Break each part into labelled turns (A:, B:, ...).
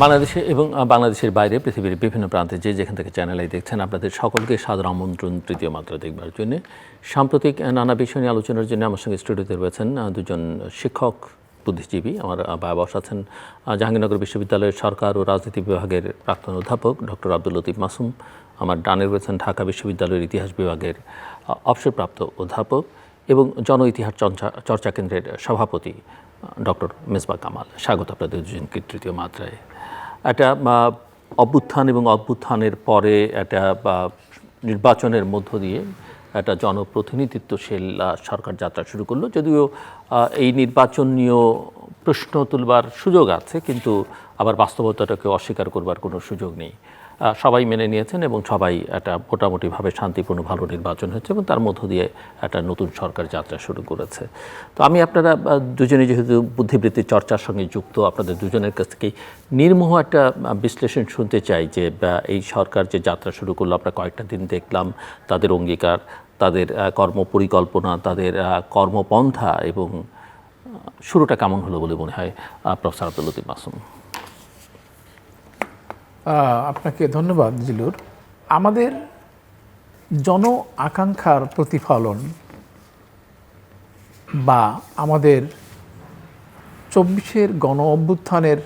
A: বাংলাদেশে এবং বাংলাদেশের বাইরে পৃথিবীর বিভিন্ন প্রান্তে যেখান থেকে চ্যানেলে দেখছেন আপনাদের সকলকে সাদর আমন্ত্রণ তৃতীয় মাত্রা দেখবার জন্য। সাম্প্রতিক নানা বিষয় নিয়ে আলোচনার জন্য আমার সঙ্গে স্টুডিওতে রয়েছেন দুজন শিক্ষক বুদ্ধিজীবী। আমার বস আছেন জাহাঙ্গীরনগর বিশ্ববিদ্যালয়ের সরকার ও রাজনীতি বিভাগের প্রাক্তন অধ্যাপক ডক্টর আব্দুল লতিফ মাসুম। আমার ডানে রয়েছেন ঢাকা বিশ্ববিদ্যালয়ের ইতিহাস বিভাগের অবসরপ্রাপ্ত অধ্যাপক এবং জন ইতিহাস চর্চা কেন্দ্রের সভাপতি ডক্টর মেজবা কামাল। স্বাগত আপনাদের দুজনকে তৃতীয় মাত্রায়। একটা অভ্যুত্থান এবং অভ্যুত্থানের পরে একটা নির্বাচনের মধ্য দিয়ে একটা জনপ্রতিনিধিত্বশীল সরকার যাত্রা শুরু করলো। যদিও এই নির্বাচন নিয়েও প্রশ্ন তুলবার সুযোগ আছে, কিন্তু আবার বাস্তবতাটাকে অস্বীকার করবার কোনো সুযোগ নেই। সবাই মেনে নিয়েছেন এবং সবাই একটা মোটামুটিভাবে শান্তিপূর্ণ ভালো নির্বাচন হচ্ছে এবং তার মধ্য দিয়ে একটা নতুন সরকার যাত্রা শুরু করেছে। তো আমি আপনারা দুজনে যেহেতু বুদ্ধিবৃত্তির চর্চার সঙ্গে যুক্ত, আপনাদের দুজনের কাছ থেকেই নির্মোহ একটা বিশ্লেষণ শুনতে চাই যে এই সরকার যে যাত্রা শুরু করলো, আমরা কয়েকটা দিন দেখলাম তাদের অঙ্গীকার, তাদের কর্মপরিকল্পনা, তাদের কর্মপন্থা, এবং শুরুটা কেমন হলো বলে মনে হয় প্রফেসর আব্দুল লতিফ মাসুম?
B: আপনাকে ধন্যবাদ জিলুর। আমাদের জন আকাঙ্ক্ষার প্রতিফলন বা আমাদের 24-এর গণ অভ্যুত্থানের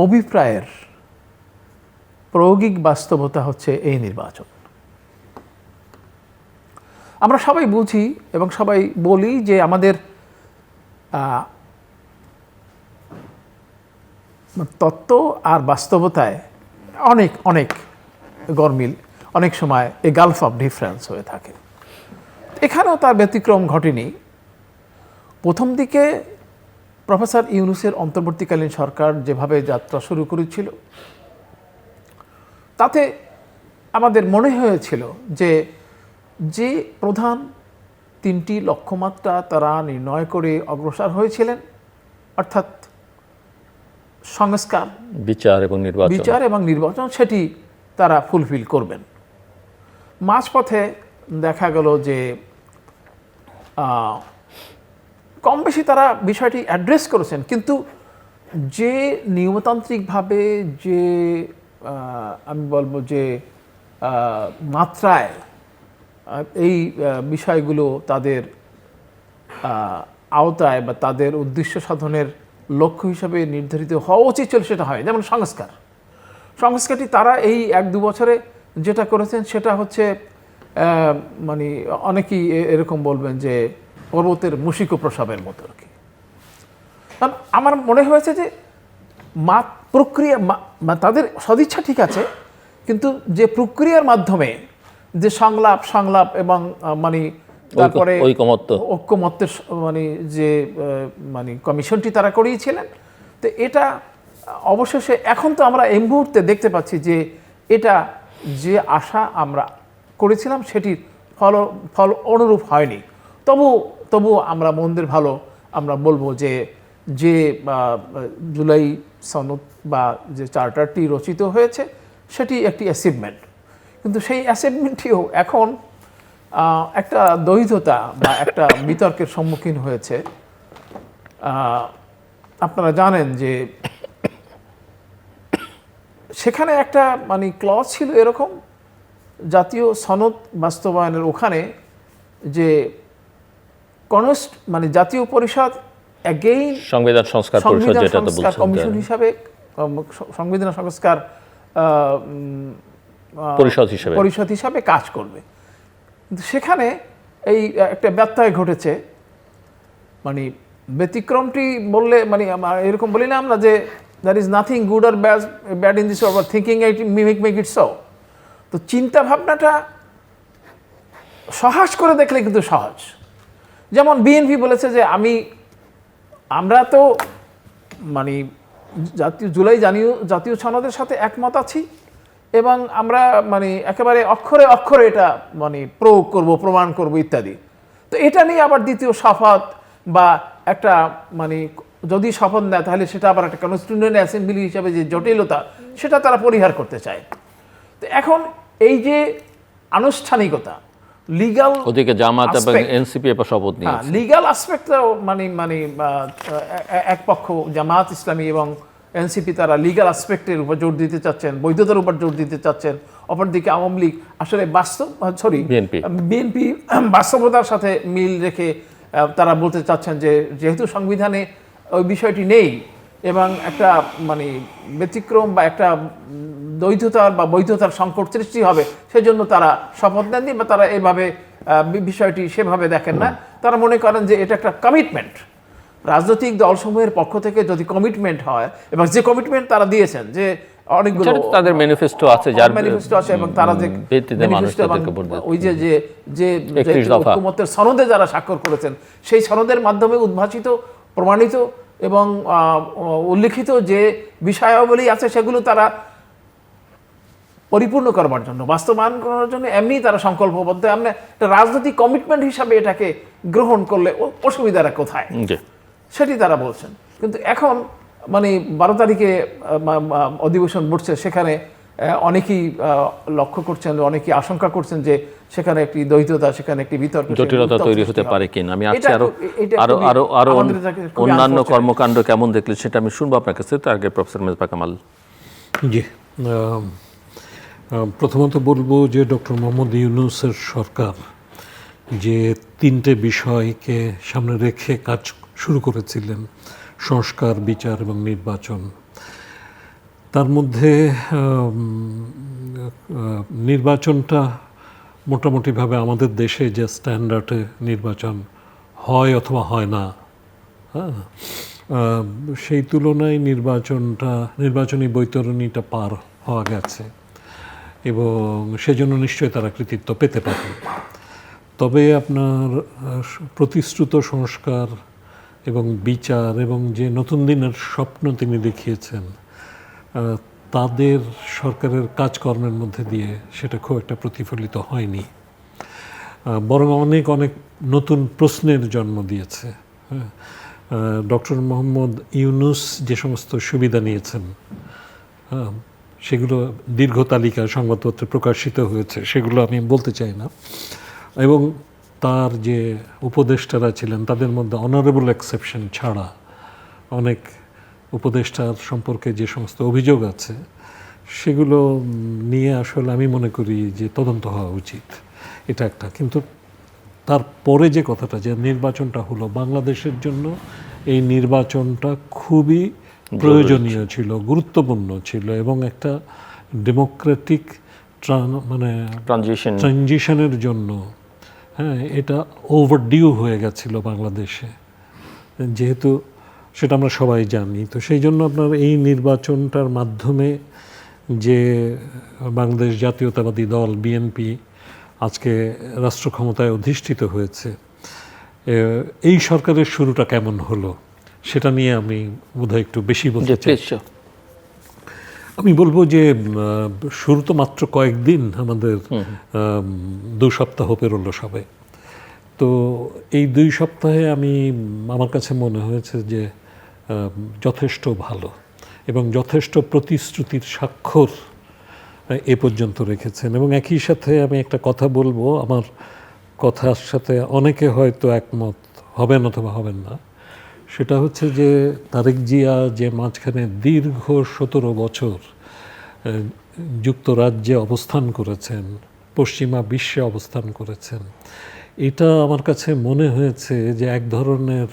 B: অভিপ্রায়ের প্রায়োগিক বাস্তবতা হচ্ছে এই নির্বাচন। আমরা সবাই বুঝি এবং সবাই বলি যে আমাদের তত্ত্ব আর বাস্তবতায় অনেক অনেক গরমিল, অনেক সময় এ গালফ অফ ডিফারেন্স হয়ে থাকে। এখানেও তার ব্যতিক্রম ঘটেনি। প্রথম দিকে প্রফেসর ইউনূসের অন্তর্বর্তীকালীন সরকার যেভাবে যাত্রা শুরু করেছিল, তাতে আমাদের মনে হয়েছিল যে প্রধান 3টি লক্ষ্যমাত্রা তারা নির্ণয় করে অগ্রসর হয়েছিলেন, অর্থাৎ সংস্কার, বিচার এবং নির্বাচন, সেটি তারা ফুলফিল করবেন। মাঝপথে দেখা গেল যে কম বেশি তারা বিষয়টি অ্যাড্রেস করেছেন, কিন্তু যে নিয়মতান্ত্রিকভাবে যে আমি বলবো যে মাত্রায় এই বিষয়গুলো তাদের আওতায় বা তাদের উদ্দেশ্য সাধনের লক্ষ্য হিসাবে নির্ধারিত হওয়া উচিত ছিল সেটা হয়। যেমন সংস্কারটি তারা এই 1-2 বছরে যেটা করেছেন সেটা হচ্ছে মানে অনেকেই এরকম বলবেন যে পর্বতের মুশিক প্রসাবের মতো আর কি। কারণ আমার মনে হয়েছে যে প্রক্রিয়া তাদের সদিচ্ছা ঠিক আছে, কিন্তু যে প্রক্রিয়ার মাধ্যমে যে সংলাপ এবং মানে তারপরে ঐক্যমত্যের মানে যে মানে কমিশনটি তারা করিয়েছিলেন, তো এটা অবশেষে এখন তো আমরা এই মুহূর্তে দেখতে পাচ্ছি যে এটা যে আশা আমরা করেছিলাম সেটির ফল অনুরূপ হয়নি। তবু আমরা মন্দের ভালো আমরা বলবো যে জুলাই সনদ বা যে চার্টারটি রচিত হয়েছে সেটি একটি অ্যাচিভমেন্ট, কিন্তু সেই অ্যাচিভমেন্টটিও এখন একটা দ্বৈধতা বা একটা বিতর্কের সম্মুখীন হয়েছে। আপনারা জানেন যে সেখানে একটা মানে ক্লজ ছিল এরকম, জাতীয় সনদ বাস্তবায়নের ওখানে যে মানে জাতীয় পরিষদ অ্যাগেইন
A: সংবিধান সংস্কার
B: কমিশন হিসাবে সংবিধান সংস্কার পরিষদ হিসাবে কাজ করবে। কিন্তু সেখানে এই একটা ব্যত্যয় ঘটেছে। মানে ব্যতিক্রমটি বললে মানে এরকম বলি না আমরা যে দ্যার ইজ নাথিং গুড আর bad in this overthinking it make it so. তো চিন্তা ভাবনাটা সহজ করে দেখলে কিন্তু সহজ। যেমন বিএনপি বলেছে যে আমরা তো মানে জাতীয় সনদের সাথে একমত আছি এবং আমরা মানে একেবারে অক্ষরে অক্ষরে এটা মানে প্রয়োগ করব, প্রমাণ করব ইত্যাদি। তো এটা নিয়ে আবার দ্বিতীয় শপথ বা একটা মানে যদি শপথ নেয় তাহলে সেটা আবার একটা কনস্টিটিউয়েন্ট অ্যাসেম্বলি হিসাবে যে জটিলতা সেটা তারা পরিহার করতে চায়। তো এখন এই যে আনুষ্ঠানিকতা, লিগ্যাল,
A: ওদিকে জামাত এবং এনসিপি এর শপথ নিয়েছে,
B: লিগ্যাল অ্যাসপেক্টটাও মানে এক পক্ষ জামাত ইসলামী এবং এনসিপি তারা লিগ্যাল অ্যাসপেক্টের উপর জোর দিতে চাচ্ছেন, বৈধতার উপর জোর দিতে চাচ্ছেন। অপরদিকে আওয়ামী লীগ আসলে বিএনপি বাস্তবতার সাথে মিল রেখে তারা বলতে চাচ্ছেন যে যেহেতু সংবিধানে ওই বিষয়টি নেই এবং একটা মানে ব্যতিক্রম বা একটা দ্বৈধতার বা বৈধতার সংকট সৃষ্টি হবে, সেজন্য তারা শপথ নেননি বা তারা এইভাবে বিষয়টি সেভাবে দেখেন না। তারা মনে করেন যে এটা একটা কমিটমেন্ট, রাজনৈতিক দলসমূহের পক্ষ থেকে যদি কমিটমেন্ট হয়, এবং যে কমিটমেন্ট তারা দিয়েছেন যে অনেকগুলো
A: তাদের ম্যানিফেস্টো আছে, যার
B: ম্যানিফেস্টো আছে, এবং তারা যে ওই যে ঐক্যমত্যের সনদে যারা স্বাক্ষর করেছেন, সেই সনদের মাধ্যমে উদ্ভাসিত, প্রমাণিত এবং উল্লিখিত যে বিষয়াবলী আছে সেগুলো তারা পরিপূর্ণ করবার জন্য, বাস্তবায়ন করার জন্য এমনি তারা সংকল্পবদ্ধ। আমরা একটা রাজনৈতিক কমিটমেন্ট হিসাবে এটাকে গ্রহণ করলে অসুবিধাটা কোথায়, সেটি তারা বলছেন। কিন্তু এখন মানে 12 তারিখে অধিবেশন বসছে, সেখানে অনেকেই লক্ষ্য করছেন, অনেকেই আশঙ্কা করছেন যে সেখানে একটি দ্বৈততা, সেখানে একটি বিতর্ক,
A: জটিলতা তৈরি হতে পারে কিনা। আমি আজকে আরো অন্যান্য কর্মকাণ্ড কেমন দেখলেন সেটা আমি শুনবো আপনার কাছে। তার আগে প্রফেসর মেজবা কামাল।
C: জি, প্রথমত বলবো যে ডক্টর মোহাম্মদ ইউনূসের সরকার যে 3টে বিষয়কে সামনে রেখে কাজ শুরু করেছিলেন, সংস্কার, বিচার এবং নির্বাচন, তার মধ্যে নির্বাচনটা মোটামুটিভাবে আমাদের দেশে যে স্ট্যান্ডার্ডে নির্বাচন হয় অথবা হয় না, হ্যাঁ, সেই তুলনায় নির্বাচনী বৈতরণীটা পার হওয়া গেছে এবং সেজন্য নিশ্চয়ই তারা কৃতিত্ব পেতে পারে। তবে আপনার প্রতিশ্রুত সংস্কার এবং বিচার এবং যে নতুন দিনের স্বপ্ন তিনি দেখিয়েছেন, তাদের সরকারের কাজকর্মের মধ্যে দিয়ে সেটা খুব একটা প্রতিফলিত হয়নি, বরং অনেক নতুন প্রশ্নের জন্ম দিয়েছে। ডক্টর মোহাম্মদ ইউনূস যে সমস্ত সুবিধা নিয়েছেন, সেগুলো দীর্ঘ তালিকা সংবাদপত্রে প্রকাশিত হয়েছে, সেগুলো আমি বলতে চাই না। এবং তার যে উপদেষ্টারা ছিলেন, তাদের মধ্যে অনারেবল এক্সেপশন ছাড়া অনেক উপদেষ্টার সম্পর্কে যে সমস্ত অভিযোগ আছে, সেগুলো নিয়ে আসলে আমি মনে করি যে তদন্ত হওয়া উচিত, এটা একটা। কিন্তু তারপরে যে কথাটা, যে নির্বাচনটা হলো, বাংলাদেশের জন্য এই নির্বাচনটা খুবই প্রয়োজনীয় ছিল, গুরুত্বপূর্ণ ছিল এবং একটা ডেমোক্রেটিক ট্রানজিশনের জন্য, হ্যাঁ, এটা ওভারডিউ হয়ে গেছিল বাংলাদেশে, যেহেতু সেটা আমরা সবাই জানি। তো সেই জন্য আপনার এই নির্বাচনটার মাধ্যমে যে বাংলাদেশ জাতীয়তাবাদী দল বিএনপি আজকে রাষ্ট্র ক্ষমতায় অধিষ্ঠিত হয়েছে, এই সরকারের শুরুটা কেমন হলো সেটা নিয়ে আমি বোধহয় একটু বেশি বলতে চাই। আমি বলবো যে শুরু তো মাত্র কয়েকদিন, আমাদের 2 সপ্তাহ পেরোলো সবে। তো এই 2 সপ্তাহে আমার কাছে মনে হয়েছে যে যথেষ্ট ভালো এবং যথেষ্ট প্রতিশ্রুতির স্বাক্ষর এ পর্যন্ত রেখেছেন। এবং একই সাথে আমি একটা কথা বলবো, আমার কথার সাথে অনেকে হয়তো একমত হবেন অথবা হবেন না, সেটা হচ্ছে যে তারেক জিয়া যে মাঝখানে দীর্ঘ 17 বছর যুক্তরাজ্যে অবস্থান করেছেন, পশ্চিমা বিশ্বে অবস্থান করেছেন, এটা আমার কাছে মনে হয়েছে যে এক ধরনের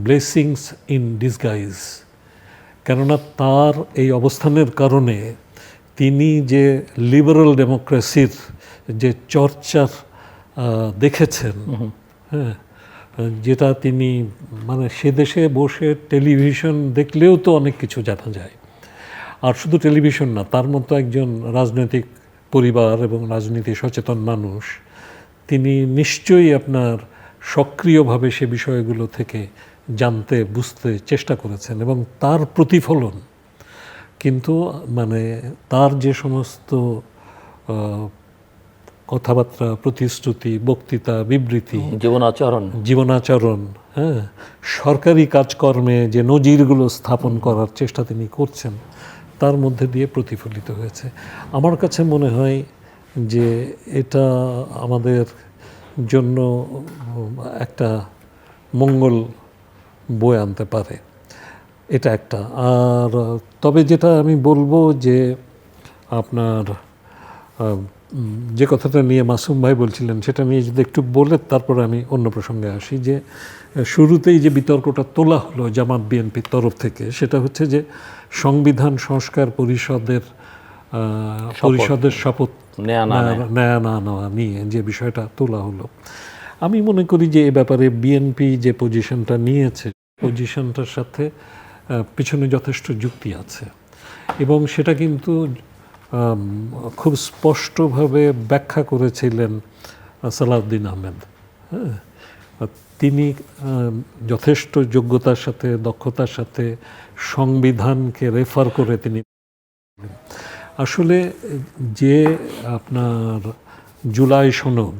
C: ব্লেসিংস ইন ডিসগাইজ। কেননা তার এই অবস্থানের কারণে তিনি যে লিবারাল ডেমোক্রেসির যে চর্চার দেখেছেন, হ্যাঁ, যেটা তিনি সে দেশে বসে টেলিভিশন দেখলেও তো অনেক কিছু জানা যায়। আর শুধু টেলিভিশন না, তার মতো একজন রাজনৈতিক পরিবার এবং রাজনীতি সচেতন মানুষ, তিনি নিশ্চয়ই আপনার সক্রিয়ভাবে সে বিষয়গুলো থেকে জানতে বুঝতে চেষ্টা করেছেন এবং তার প্রতিফলন কিন্তু তার যে সমস্ত কথাবার্তা, প্রতিশ্রুতি, বক্তৃতা, বিবৃতি, জীবনাচরণ, হ্যাঁ, সরকারি কাজকর্মে যে নজিরগুলো স্থাপন করার চেষ্টা তিনি করছেন, তার মধ্যে দিয়ে প্রতিফলিত হয়েছে। আমার কাছে মনে হয় যে এটা আমাদের জন্য একটা মঙ্গল বয়ে আনতে পারে। এটা একটা। আর তবে যেটা আমি বলবো যে আপনার যে কথাটা নিয়ে মাসুম ভাই বলছিলেন সেটা নিয়ে যদি একটু বলে তারপরে আমি অন্য প্রসঙ্গে আসি। যে শুরুতেই যে বিতর্কটা তোলা হলো জামাত বিএনপির তরফ থেকে, সেটা হচ্ছে যে সংবিধান সংস্কার পরিষদের শপথ নেয়া না নেওয়া নিয়ে যে বিষয়টা তোলা হলো, আমি মনে করি যে এ ব্যাপারে বিএনপি যে পজিশনটা নিয়েছে, পজিশনটার সাথে পিছনে যথেষ্ট যুক্তি আছে এবং সেটা কিন্তু খুব স্পষ্টভাবে ব্যাখ্যা করেছিলেন সালাউদ্দিন আহমেদ। হ্যাঁ, তিনি যথেষ্ট যোগ্যতার সাথে, দক্ষতার সাথে সংবিধানকে রেফার করে তিনি আসলে যে আপনার জুলাই সনদ,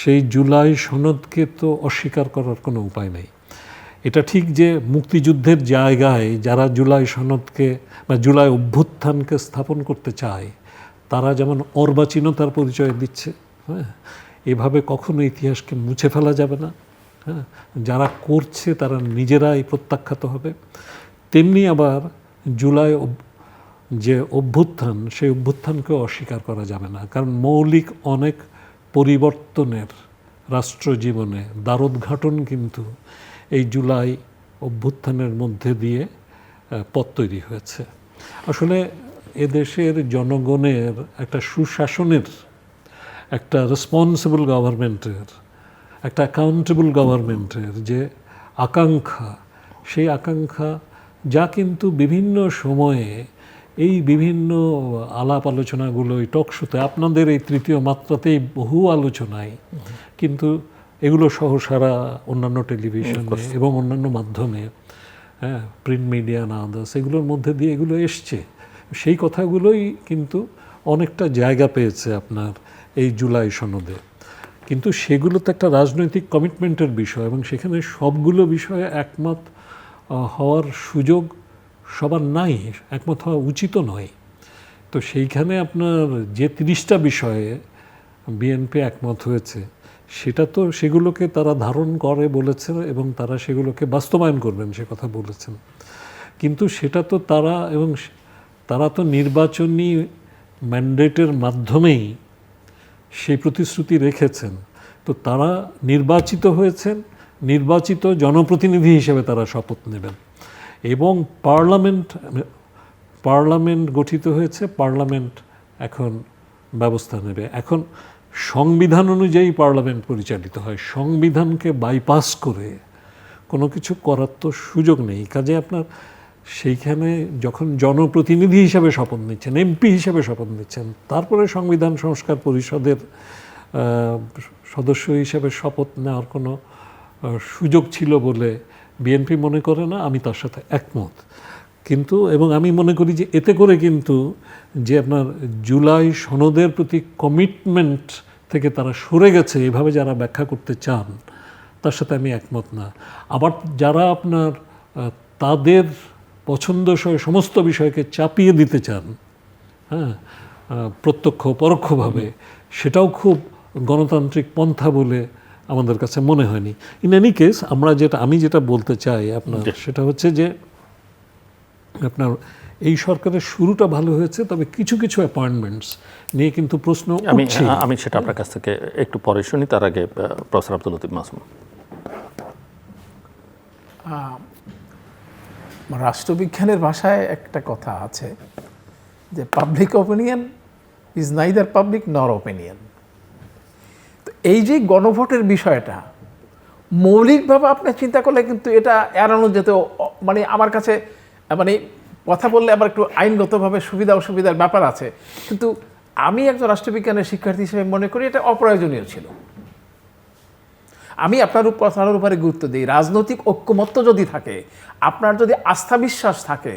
C: সেই জুলাই সনদকে তো অস্বীকার করার কোনো উপায় নেই। এটা ঠিক যে মুক্তিযুদ্ধের জায়গায় যারা জুলাই সনদকে বা জুলাই অভ্যুত্থানকে স্থাপন করতে চায় তারা যেমন অর্বাচীনতার পরিচয় দিচ্ছে, হ্যাঁ, এভাবে কখনো ইতিহাসকে মুছে ফেলা যাবে না। হ্যাঁ, যারা করছে তারা নিজেরাই প্রত্যাখ্যাত হবে। তেমনি আবার জুলাই যে অভ্যুত্থান, সেই অভ্যুত্থানকেও অস্বীকার করা যাবে না, কারণ মৌলিক অনেক পরিবর্তনের রাষ্ট্র জীবনে দ্বারোদ্ঘাটন কিন্তু এই জুলাই অভ্যুত্থানের মধ্যে দিয়ে পথ তৈরি হয়েছে। আসলে এদেশের জনগণের একটা সুশাসনের, একটা রেসপন্সিবল গভর্নমেন্টের, একটা অ্যাকাউন্টেবল গভর্নমেন্টের যে আকাঙ্ক্ষা, সেই আকাঙ্ক্ষা যা কিন্তু বিভিন্ন সময়ে এই বিভিন্ন আলাপ আলোচনাগুলোই টকশোতে, আপনাদের এই তৃতীয় মাত্রাতেই বহু আলোচনায় কিন্তু এগুলো সহ সারা অন্যান্য টেলিভিশনে এবং অন্যান্য মাধ্যমে, হ্যাঁ, প্রিন্ট মিডিয়া না আদার্স, এগুলোর মধ্যে দিয়ে এগুলো এসছে। সেই কথাগুলোই কিন্তু অনেকটা জায়গা পেয়েছে আপনার এই জুলাই সনদে। কিন্তু সেগুলো তো একটা রাজনৈতিক কমিটমেন্টের বিষয় এবং সেখানে সবগুলো বিষয়ে একমত হওয়ার সুযোগ সবার নাই, একমত হওয়া উচিত নয়। তো সেইখানে আপনার যে 30টা বিষয়ে বিএনপি একমত হয়েছে, সেটা তো সেগুলোকে তারা ধারণ করে বলেছে এবং তারা সেগুলোকে বাস্তবায়ন করবেন সে কথা বলেছেন। কিন্তু সেটা তো তারা তো নির্বাচনী ম্যান্ডেটের মাধ্যমেই সেই প্রতিশ্রুতি রেখেছেন। তো তারা নির্বাচিত হয়েছেন, নির্বাচিত জনপ্রতিনিধি হিসেবে তারা শপথ নেবেন এবং পার্লামেন্ট গঠিত হয়েছে, পার্লামেন্ট এখন ব্যবস্থা নেবে। এখন সংবিধান অনুযায়ী পার্লামেন্ট পরিচালিত হয়, সংবিধানকে বাইপাস করে কোনো কিছু করার তো সুযোগ নেই। কাজে আপনার সেইখানে যখন জনপ্রতিনিধি হিসেবে শপথ নিচ্ছেন, এমপি হিসেবে শপথ নিচ্ছেন, তারপরে সংবিধান সংস্কার পরিষদের সদস্য হিসেবে শপথ নেওয়ার কোনো সুযোগ ছিল বলে বিএনপি মনে করে না। আমি তার সাথে একমত। কিন্তু এবং আমি মনে করি যে এতে করে কিন্তু যে আপনার জুলাই সনদের প্রতি কমিটমেন্ট থেকে তারা সরে গেছে, এভাবে যারা ব্যাখ্যা করতে চান তার সাথে আমি একমত না। আবার যারা আপনার তাদের পছন্দসই সমস্ত বিষয়কে চাপিয়ে দিতে চান, হ্যাঁ, প্রত্যক্ষ পরোক্ষভাবে, সেটাও খুব গণতান্ত্রিক পন্থা বলে আমাদের কাছে মনে হয়নি। ইন এনি কেস আমি যেটা বলতে চাই আপনার, সেটা হচ্ছে যে আপনার এই সরকারের শুরুটা ভালো হয়েছে, তবে কিছু কিছু অ্যাপয়েন্টমেন্টস নিয়ে কিন্তু প্রশ্ন উঠছে।
A: আমি সেটা আপনার কাছ থেকে একটু পরে শুনি। তার আগে প্রফেসর আব্দুল লতিফ মাসুম।
B: রাষ্ট্রবিজ্ঞানের ভাষায় একটা কথা আছে যে public opinion is neither public নর অপিনিয়ন। তো এই যে গণভোটের বিষয়টা মৌলিকভাবে আপনি চিন্তা করলে কিন্তু এটা এড়ানো যেত। মানে আমার কাছে মানে কথা বললে আবার একটু আইনগতভাবে সুবিধা অসুবিধার ব্যাপার আছে, কিন্তু আমি একজন রাষ্ট্রবিজ্ঞানের শিক্ষার্থী হিসেবে মনে করি এটা অপ্রয়োজনীয় ছিল। আমি আপনার কথার উপরে গুরুত্ব দিই। রাজনৈতিক ঐক্যমত্য যদি থাকে, আপনার যদি আস্থা বিশ্বাস থাকে,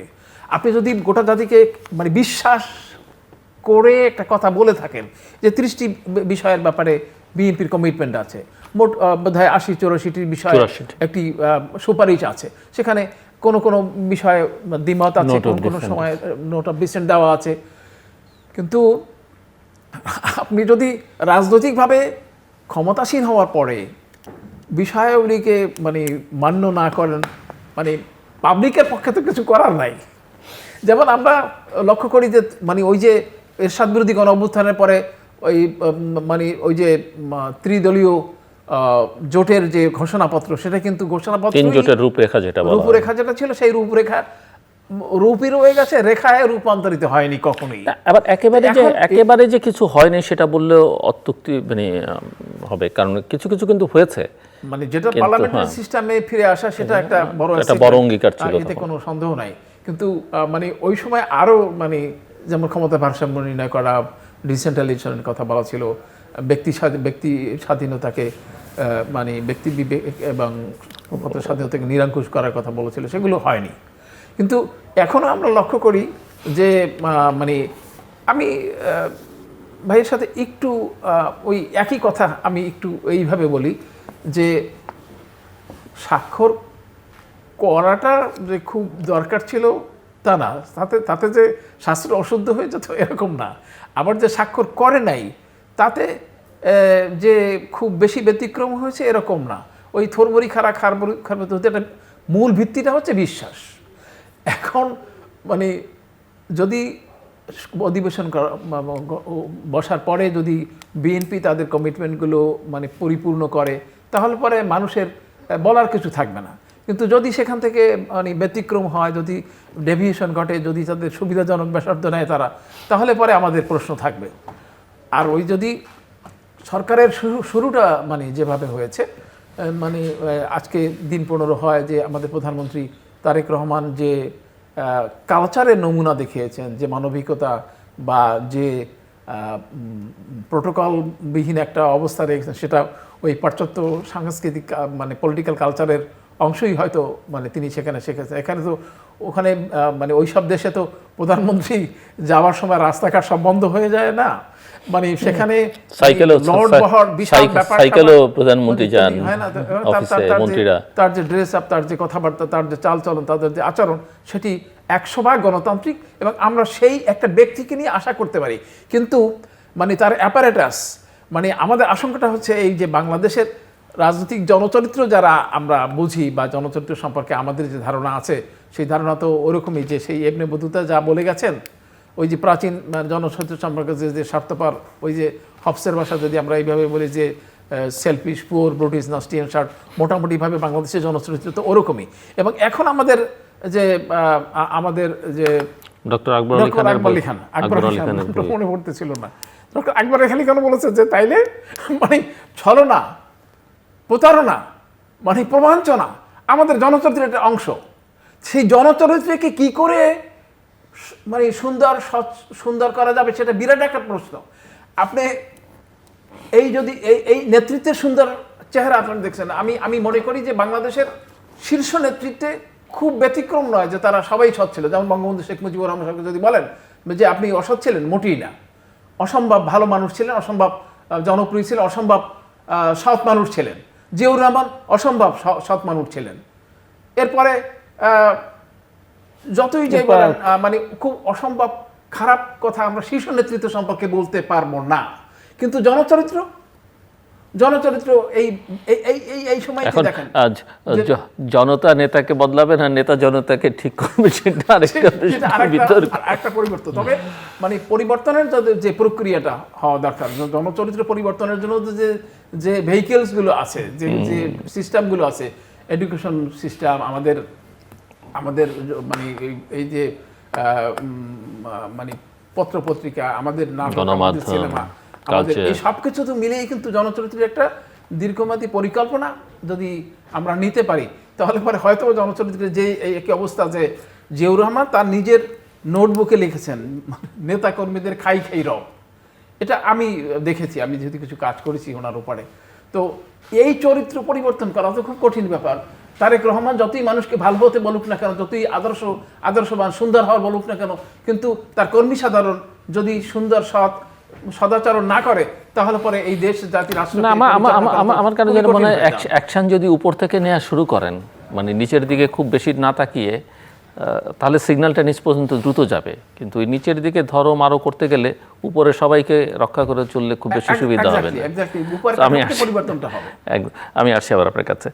B: আপনি যদি গোটা জাতিকে মানে বিশ্বাস করে একটা কথা বলে থাকেন যে 30টি বিষয়ের ব্যাপারে বিএনপির কমিটমেন্ট আছে, মোট বোধহয় 80-84টির বিষয়ে একটি সুপারিশ আছে, সেখানে কোনো কোনো বিষয়ে দ্বিমত আছে, কোনো সময় নোট অফ ডিসেন্ট দেওয়া আছে। কিন্তু আপনি যদি রাজনৈতিকভাবে ক্ষমতাসীন হওয়ার পরে বিষয়গুলিকে মানে মান্য না করেন, মানে পাবলিকের পক্ষে তো কিছু করার নাই। যেমন আমরা লক্ষ্য করি যে মানে ওই যে এরশাদ বিরোধী গণ অভ্যুত্থানের পরে ওই মানে ওই যে ত্রিদলীয় জোটের যে ঘোষণাপত্র, সেটা কিন্তু ঘোষণাপত্র
A: 3 জোটের রূপরেখা যেটা বলা হয়।
B: রূপরেখা যেটা ছিল সেই রূপরেখা রূপই রয়ে গেছে, রেখায় রূপান্তরিত হয়নি কখনোই।
A: আবার একেবারে যে কিছু হয়নি সেটা বললেও অত্যুক্তি মানে হবে, কারণ কিছু কিছু কিন্তু হয়েছে,
B: মানে যেটা পার্লামেন্টারি সিস্টেমে ফিরে আসা সেটা একটা
A: বড় অঙ্গীকার ছিল,
B: এতে কোনো সন্দেহ নাই। কিন্তু মানে ওই সময় আরো মানে যেমন ক্ষমতা ভারসাম্য নির্ণয় করা, ডিসেন্ট্রালাইজেশনের কথা বলা ছিল, ব্যক্তি স্বাধীনতাকে মানে ব্যক্তি বিবেক এবং মতের স্বাধীনতাকে নিরঙ্কুশ করার কথা বলেছিল, সেগুলো হয়নি। কিন্তু এখনও আমরা লক্ষ্য করি যে মানে আমি ভাইয়ের সাথে একটু ওই একই কথা আমি একটু এইভাবে বলি যে স্বাক্ষর করাটা যে খুব দরকার ছিল তা না, তাতে যে শাস্ত্র অশুদ্ধ হয়ে যেত এরকম না। আবার যে স্বাক্ষর করে নাই তাতে যে খুব বেশি ব্যতিক্রম হয়েছে এরকম না। ওই থোরবড়ি খাড়া খারবড়ি হতে একটা মূল ভিত্তিটা হচ্ছে বিশ্বাস। এখন মানে যদি অধিবেশন বসার পরে যদি বিএনপি তাদের কমিটমেন্টগুলো মানে পরিপূর্ণ করে, তাহলে পরে মানুষের বলার কিছু থাকবে না। কিন্তু যদি সেখান থেকে মানে ব্যতিক্রম হয়, যদি ডেভিয়েশন ঘটে, যদি তাদের সুবিধাজনক ব্যাসার্ধ নেয় তারা, তাহলে পরে আমাদের প্রশ্ন থাকবে। আর ওই যদি সরকারের শুরুটা মানে যেভাবে হয়েছে, মানে আজকে দিন 15 হয় যে আমাদের প্রধানমন্ত্রী তারেক রহমান যে কালচারের নমুনা দেখিয়েছেন, যে মানবিকতা বা যে প্রোটোকলবিহীন একটা অবস্থা রেখেছেন, সেটা ওই পাশ্চাত্য সাংস্কৃতিক মানে পলিটিক্যাল কালচারের অংশই হয়তো মানে তিনি সেখানে শিখেছেন। এখানে তো ওখানে মানে ওই সব দেশে তো প্রধানমন্ত্রী যাওয়ার সময় রাস্তাঘাট সব বন্ধ হয়ে যায় না, মানে সেখানে
A: সাইকেলও প্রধানমন্ত্রী যান, মন্ত্রীরা
B: তার যে ড্রেস আপ, তার যে কথাবার্তা, তার যে চালচলন, তাদের যে আচরণ, সেটি 100% গণতান্ত্রিক এবং আমরা সেই একটা ব্যক্তিকে নিয়ে আশা করতে পারি। কিন্তু মানে তার অ্যাপারেটাস, মানে আমাদের আশঙ্কাটা হচ্ছে এই যে বাংলাদেশের রাজনৈতিক জনচরিত্র যারা আমরা বুঝি বা জনচরিত্র সম্পর্কে আমাদের যে ধারণা আছে, সেই ধারণা তো ওরকমই যে সেই ইবনে বতুতা যা বলে গেছেন, ওই যে প্রাচীন জনচরিত্র সম্পর্কে যে স্বার্থপর, ওই যে হবসের ভাষা যদি আমরা এইভাবে বলি যে selfish, poor, brutish, nasty and short, মোটামুটিভাবে বাংলাদেশের জনচরিত্র তো ওরকমই। এবং এখন আমাদের যে
A: ডক্টর আকবর আলী খান
B: মনে পড়তে ছিল না, ডক্টর আকবর আলী খান বলেছে যে তাইলে মানে ছলনা, প্রতারণা, মানে প্রবঞ্চনা আমাদের জনচরিত্রের একটা অংশ। সেই জনচরিত্রকে কি করে মানে সুন্দর করা যাবে, সেটা বিরাট একটা প্রশ্ন। আপনি এই যদি এই নেতৃত্বের সুন্দর চেহারা আপনারা দেখছেন, আমি মনে করি যে বাংলাদেশের শীর্ষ নেতৃত্বে খুব ব্যতিক্রম নয় যে তারা সবাই সৎ ছিল। যেমন বঙ্গবন্ধু শেখ মুজিবুর রহমান যদি বলেন যে আপনি অসৎ ছিলেন, মোটেই না, অসম্ভব ভালো মানুষ ছিলেন, অসম্ভব জনপ্রিয় ছিলেন, অসম্ভব সৎ মানুষ ছিলেন। জিয়াউর রহমান অসম্ভব সৎ মানুষ ছিলেন। এরপরে যতই যাই বলেন মানে খুব অসম্ভব খারাপ কথা আমরা শীর্ষ নেতৃত্ব সম্পর্কে বলতে পারবো না। কিন্তু জনচরিত্র এই এই সময় দেখেন,
A: জনতা নেতাকে বদলাবে না, নেতা জনতাকে ঠিক করবে, সেটা
B: আরেকটা পরিবর্তন। তবে মানে পরিবর্তনের যে প্রক্রিয়াটা হওয়া দরকার, জনচরিত্র পরিবর্তনের জন্য যে ভেহিকেলস গুলো আছে, যে সিস্টেমগুলো আছে, এডুকেশন সিস্টেম, আমাদের মানে এই যে মানে পত্রপত্রিকা, আমাদের নাটক, আমাদের সিনেমা, আমাদের এই সব কিছু তো মিলেই কিন্তু জনচরিত্রের একটা দীর্ঘমেয়াদী পরিকল্পনা যদি আমরা নিতে পারি, তাহলে পরে হয়তো জনচরিত্রের যে একই অবস্থা যে জিয়াউর রহমান তার নিজের নোটবুকে লিখেছেন নেতা কর্মীদের খাই রব, এটা আমি দেখেছি, আমি যেহেতু কিছু কাজ করেছি ওনার উপরে। তো এই চরিত্র পরিবর্তন করা তো খুব কঠিন ব্যাপার। তারেক রহমান যতই মানুষকে ভালো হতে বলুক না কেন, যতই আদর্শবান সুন্দর হওয়ার বলুক না কেন, কিন্তু তার কর্মী সাধারণ যদি সুন্দর সদাচরণ না করে, তাহলে পরে এই দেশ জাতি রাষ্ট্র
A: আমার কাছে যেটা মনে হয় অ্যাকশন যদি উপর থেকে নেওয়া শুরু করেন, মানে নিচের দিকে খুব বেশি না তাকিয়ে তাহলে সিগন্যালটা নিচ পর্যন্ত দ্রুত যাবে, কিন্তু ওই নিচের দিকে ধরো মারো করতে গেলে উপরে সবাইকে রক্ষা করে চললে খুব বেশি সুবিধা হবে না। আমি আসছি আবার আপনার কাছে।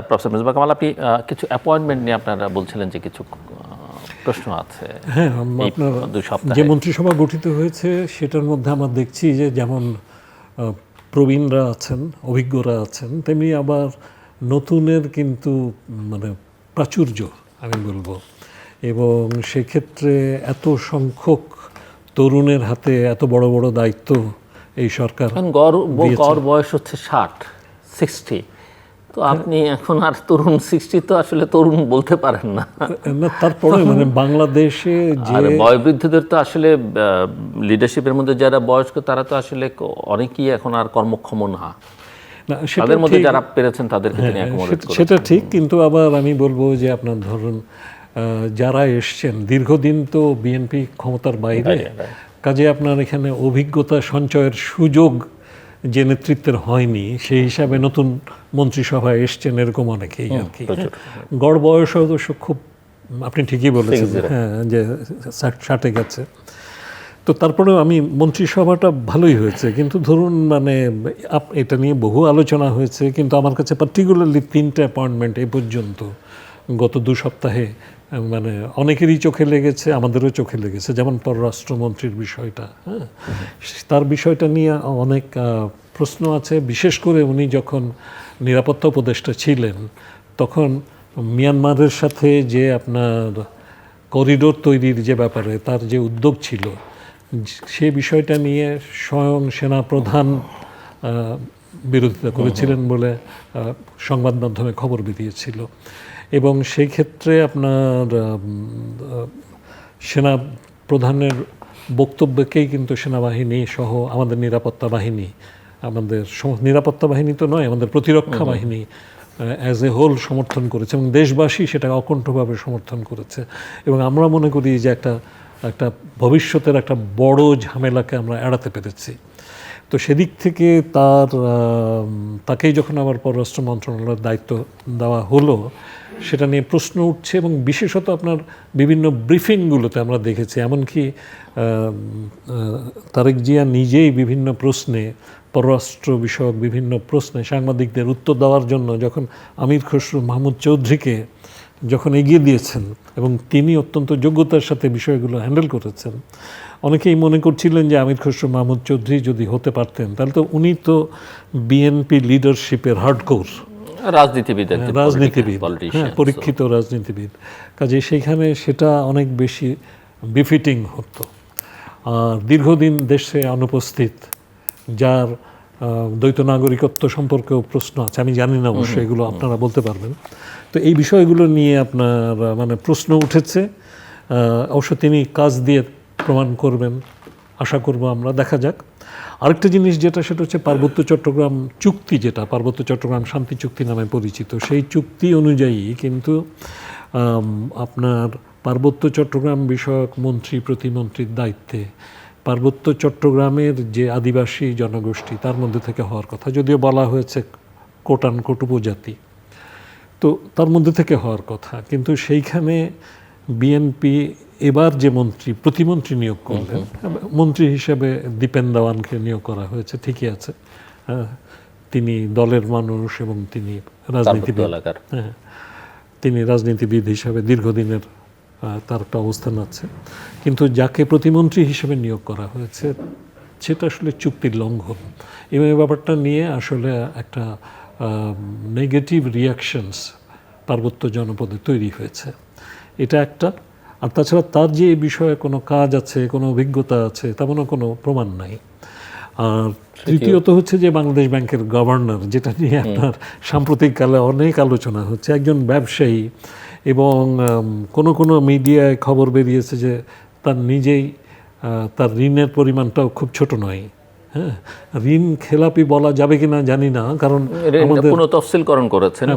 A: প্রফেসর মিসবাহ কামাল, আপনি কিছু অ্যাপয়েন্টমেন্ট নিয়ে আপনারা বলছিলেন যে কিছু প্রশ্ন আছে।
C: হ্যাঁ, আপনার যে মন্ত্রিসভা গঠিত হয়েছে সেটার মধ্যে আমরা দেখছি যে যেমন প্রবীণরা আছেন, অভিজ্ঞরা আছেন, তেমনি আবার নতুনের কিন্তু মানে প্রাচুর্য আমি বলবো। এবং সেক্ষেত্রে এত সংখ্যক তরুণের হাতে এত বড় বড় দায়িত্ব এই সরকার।
A: গড় বয়স হচ্ছে 60, তো আপনি এখন আর তরুণ, 60 তো আসলে তরুণ বলতে পারেন না।
C: তারপরে মানে বাংলাদেশে যে
A: বয়োবৃদ্ধদের তো আসলে লিডারশিপের মধ্যে যারা বয়স্ক তারা তো আসলে অনেকেই এখন আর কর্মক্ষম না, তাদের মধ্যে যারা পেরেছেন তাদেরকে তিনি অ্যাকোমোডেট করেছেন।
C: সেটা ঠিক, কিন্তু আবার আমি বলবো যে আপনার ধরুন যারা এসছেন দীর্ঘদিন তো বিএনপি ক্ষমতার বাইরে, কাজে আপনার এখানে অভিজ্ঞতা সঞ্চয়ের সুযোগ যে নেতৃত্বের হয়নি, সেই হিসাবে নতুন মন্ত্রিসভায় এসছেন এরকম অনেকেই আর কি। গড় বয়স অবশ্য খুব, আপনি ঠিকই বলেছেন, হ্যাঁ, যে 60 গেছে। তো তারপরেও আমি মন্ত্রিসভাটা ভালোই হয়েছে, কিন্তু ধরুন মানে এটা নিয়ে বহু আলোচনা হয়েছে, কিন্তু আমার কাছে পার্টিকুলারলি 3টে অ্যাপয়েন্টমেন্ট এ পর্যন্ত গত 2 সপ্তাহে মানে অনেকেরই চোখে লেগেছে, আমাদেরও চোখে লেগেছে। যেমন পররাষ্ট্রমন্ত্রীর বিষয়টা, হ্যাঁ, তার বিষয়টা নিয়ে অনেক প্রশ্ন আছে। বিশেষ করে উনি যখন নিরাপত্তা উপদেষ্টা ছিলেন তখন মিয়ানমারের সাথে যে আপনার করিডোর তৈরির যে ব্যাপারে তার যে উদ্যোগ ছিল, সে বিষয়টা নিয়ে স্বয়ং সেনাপ্রধান বিরোধিতা করেছিলেন বলে সংবাদ মাধ্যমে খবর বেরিয়েছিল। এবং সেই ক্ষেত্রে আপনার সেনা প্রধানের বক্তব্যকেই কিন্তু সেনাবাহিনী সহ আমাদের নিরাপত্তা বাহিনী, আমাদের নিরাপত্তা বাহিনী তো নয়, আমাদের প্রতিরক্ষা বাহিনী অ্যাজ এ হোল সমর্থন করেছে এবং দেশবাসী সেটা অকণ্ঠভাবে সমর্থন করেছে। এবং আমরা মনে করি যে একটা ভবিষ্যতের একটা বড় ঝামেলাকে আমরা এড়াতে পেরেছি। তো সেদিক থেকে তাকেই যখন আবার পররাষ্ট্র মন্ত্রণালয়ের দায়িত্ব দেওয়া হলো, সেটা নিয়ে প্রশ্ন উঠছে। এবং বিশেষত আপনার বিভিন্ন ব্রিফিংগুলোতে আমরা দেখেছি, এমনকি তারেক জিয়া নিজেই বিভিন্ন প্রশ্নে, পররাষ্ট্র বিষয়ক বিভিন্ন প্রশ্নে সাংবাদিকদের উত্তর দেওয়ার জন্য যখন আমির খসরু মাহমুদ চৌধুরীকে যখন এগিয়ে দিয়েছেন এবং তিনি অত্যন্ত যোগ্যতার সাথে বিষয়গুলো হ্যান্ডেল করেছেন, অনেকেই মনে করছিলেন যে আমির খসরু মাহমুদ চৌধুরী যদি হতে পারতেন তাহলে তো উনি তো বিএনপি লিডারশিপের হার্ডকোর রাজনীতিবিদ, হ্যাঁ, পরীক্ষিত রাজনীতিবিদ। কাজে সেইখানে সেটা অনেক বেশি বিফিটিং হতো। আর দীর্ঘদিন দেশে অনুপস্থিত, যার দ্বৈত নাগরিকত্ব সম্পর্কেও প্রশ্ন আছে, আমি জানি না অবশ্য, এগুলো আপনারা বলতে পারবেন। তো এই বিষয়গুলো নিয়ে আপনার মানে প্রশ্ন উঠেছে। অবশ্য তিনি কাজ দিয়ে প্রমাণ করবেন, আশা করব আমরা, দেখা যাক। আরেকটা জিনিস যেটা, সেটা হচ্ছে পার্বত্য চট্টগ্রাম চুক্তি, যেটা পার্বত্য চট্টগ্রাম শান্তি চুক্তি নামে পরিচিত। সেই চুক্তি অনুযায়ী কিন্তু আপনার পার্বত্য চট্টগ্রাম বিষয়ক মন্ত্রী প্রতিমন্ত্রীর দায়িত্বে পার্বত্য চট্টগ্রামের যে আদিবাসী জনগোষ্ঠী তার মধ্যে থেকে হওয়ার কথা, যদিও বলা হয়েছে কোট উপজাতি, তো তার মধ্যে থেকে হওয়ার কথা। কিন্তু সেইখানে বিএনপি এবার যে প্রতিমন্ত্রী নিয়োগ করলেন, মন্ত্রী হিসেবে দীপেন দেওয়ানকে নিয়োগ করা হয়েছে, ঠিকই আছে, তিনি দলের মানুষ এবং তিনি রাজনীতিবিদ, হ্যাঁ, তিনি রাজনীতিবিদ হিসাবে দীর্ঘদিনের তার একটা অবস্থান আছে। কিন্তু যাকে প্রতিমন্ত্রী হিসেবে নিয়োগ করা হয়েছে সেটা আসলে চুক্তির লঙ্ঘন, এবং এই ব্যাপারটা নিয়ে আসলে একটা নেগেটিভ রিয়াকশনস পার্বত্য জনপদে তৈরি হয়েছে। এটা একটা। আর তাছাড়া তার যে এই বিষয়ে কোনো কাজ আছে, কোনো অভিজ্ঞতা আছে, তেমনও কোনো প্রমাণ নাই। আর তৃতীয়ত হচ্ছে যে বাংলাদেশ ব্যাংকের গভর্নর, যেটা নিয়ে আপনার সাম্প্রতিককালে অনেক আলোচনা হচ্ছে, একজন ব্যবসায়ী, এবং কোনো মিডিয়ায় খবর বেরিয়েছে যে তার নিজেই তার ঋণের পরিমাণটাও খুব ছোট নয়। হ্যাঁ, ঋণ খেলাপি বলা যাবে কিনা জানি না, কারণ আমাদের
A: পুনঃতফসিলকরণ করেছেন,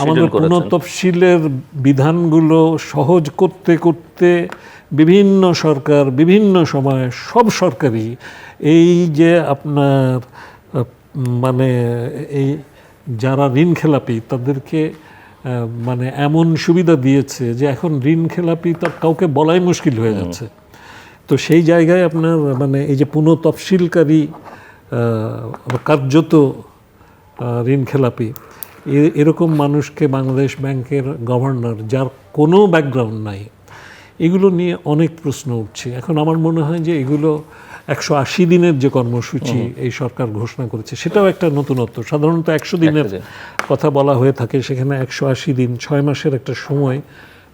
C: আমাদের পুনঃতফসিলের বিধানগুলো সহজ করতে করতে বিভিন্ন সরকার বিভিন্ন সময়, সব সরকারই এই যে আপনার মানে এই যারা ঋণ খেলাপি তাদেরকে মানে এমন সুবিধা দিয়েছে যে এখন ঋণ খেলাপি তার কাউকে বলাই মুশকিল হয়ে যাচ্ছে। তো সেই জায়গায় আপনার মানে এই যে পুনঃ তফসিলকারী কার্যত ঋণ খেলাপি এরকম মানুষকে বাংলাদেশ ব্যাংকের গভর্নর, যার কোনো ব্যাকগ্রাউন্ড নাই, এগুলো নিয়ে অনেক প্রশ্ন উঠছে। এখন আমার মনে হয় যে এগুলো 180 দিনের যে কর্মসূচি এই সরকার ঘোষণা করেছে সেটাও একটা নতুনত্ব। সাধারণত 100 দিনের কথা বলা হয়ে থাকে, সেখানে 180 দিন, 6 মাসের একটা সময়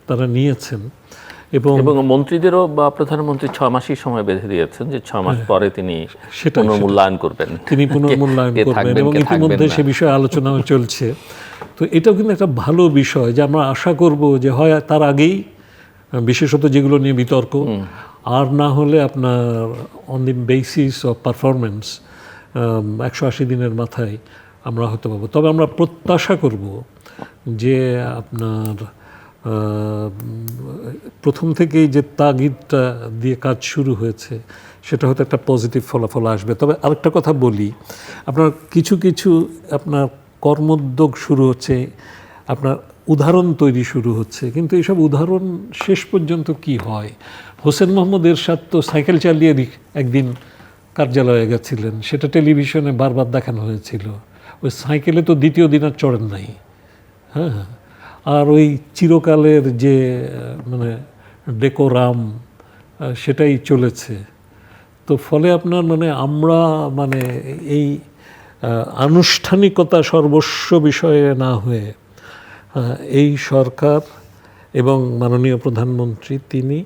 C: তারা নিয়েছেন। এবং
A: মন্ত্রীদেরও বা প্রধানমন্ত্রী 6 মাসই সময় বেঁধে দিয়েছেন যে 6 মাস পরে তিনি পুনর্মূল্যায়ন করবেন,
C: তিনি পুনর্মূল্যায়ন করবেন, এবং ইতিমধ্যে সে বিষয়ে আলোচনাও চলছে। তো এটাও কিন্তু একটা ভালো বিষয় যে আমরা আশা করব যে হয় তার আগেই, বিশেষত যেগুলো নিয়ে বিতর্ক, আর না হলে আপনার on the basis of performance 180 দিনের মাথায় আমরা হতে পারবো। তবে আমরা প্রত্যাশা করব যে আপনার প্রথম থেকেই যে তাগিদটা দিয়ে কাজ শুরু হয়েছে সেটা হয়তো একটা পজিটিভ ফলাফল আসবে। তবে আরেকটা কথা বলি, আপনার কিছু কিছু আপনার কর্মোদ্যোগ শুরু হচ্ছে, আপনার উদাহরণ তৈরি শুরু হচ্ছে, কিন্তু এইসব উদাহরণ শেষ পর্যন্ত কি হয়? হোসেন মোহাম্মদ এরশাদ তো সাইকেল চালিয়ে একদিন কার্যালয়ে গেছিলেন, সেটা টেলিভিশনে বারবার দেখানো হয়েছিল। ওই সাইকেলে তো দ্বিতীয় দিন আর চড়েন নাই। হ্যাঁ, আর ওই চিরকালের যে মানে ডেকোরাম সেটাই চলেছে। তো ফলে আপনার মানে আমরা মানে এই আনুষ্ঠানিকতা সর্বস্ব বিষয়ে না হয়ে এই সরকার এবং মাননীয় প্রধানমন্ত্রী তিনি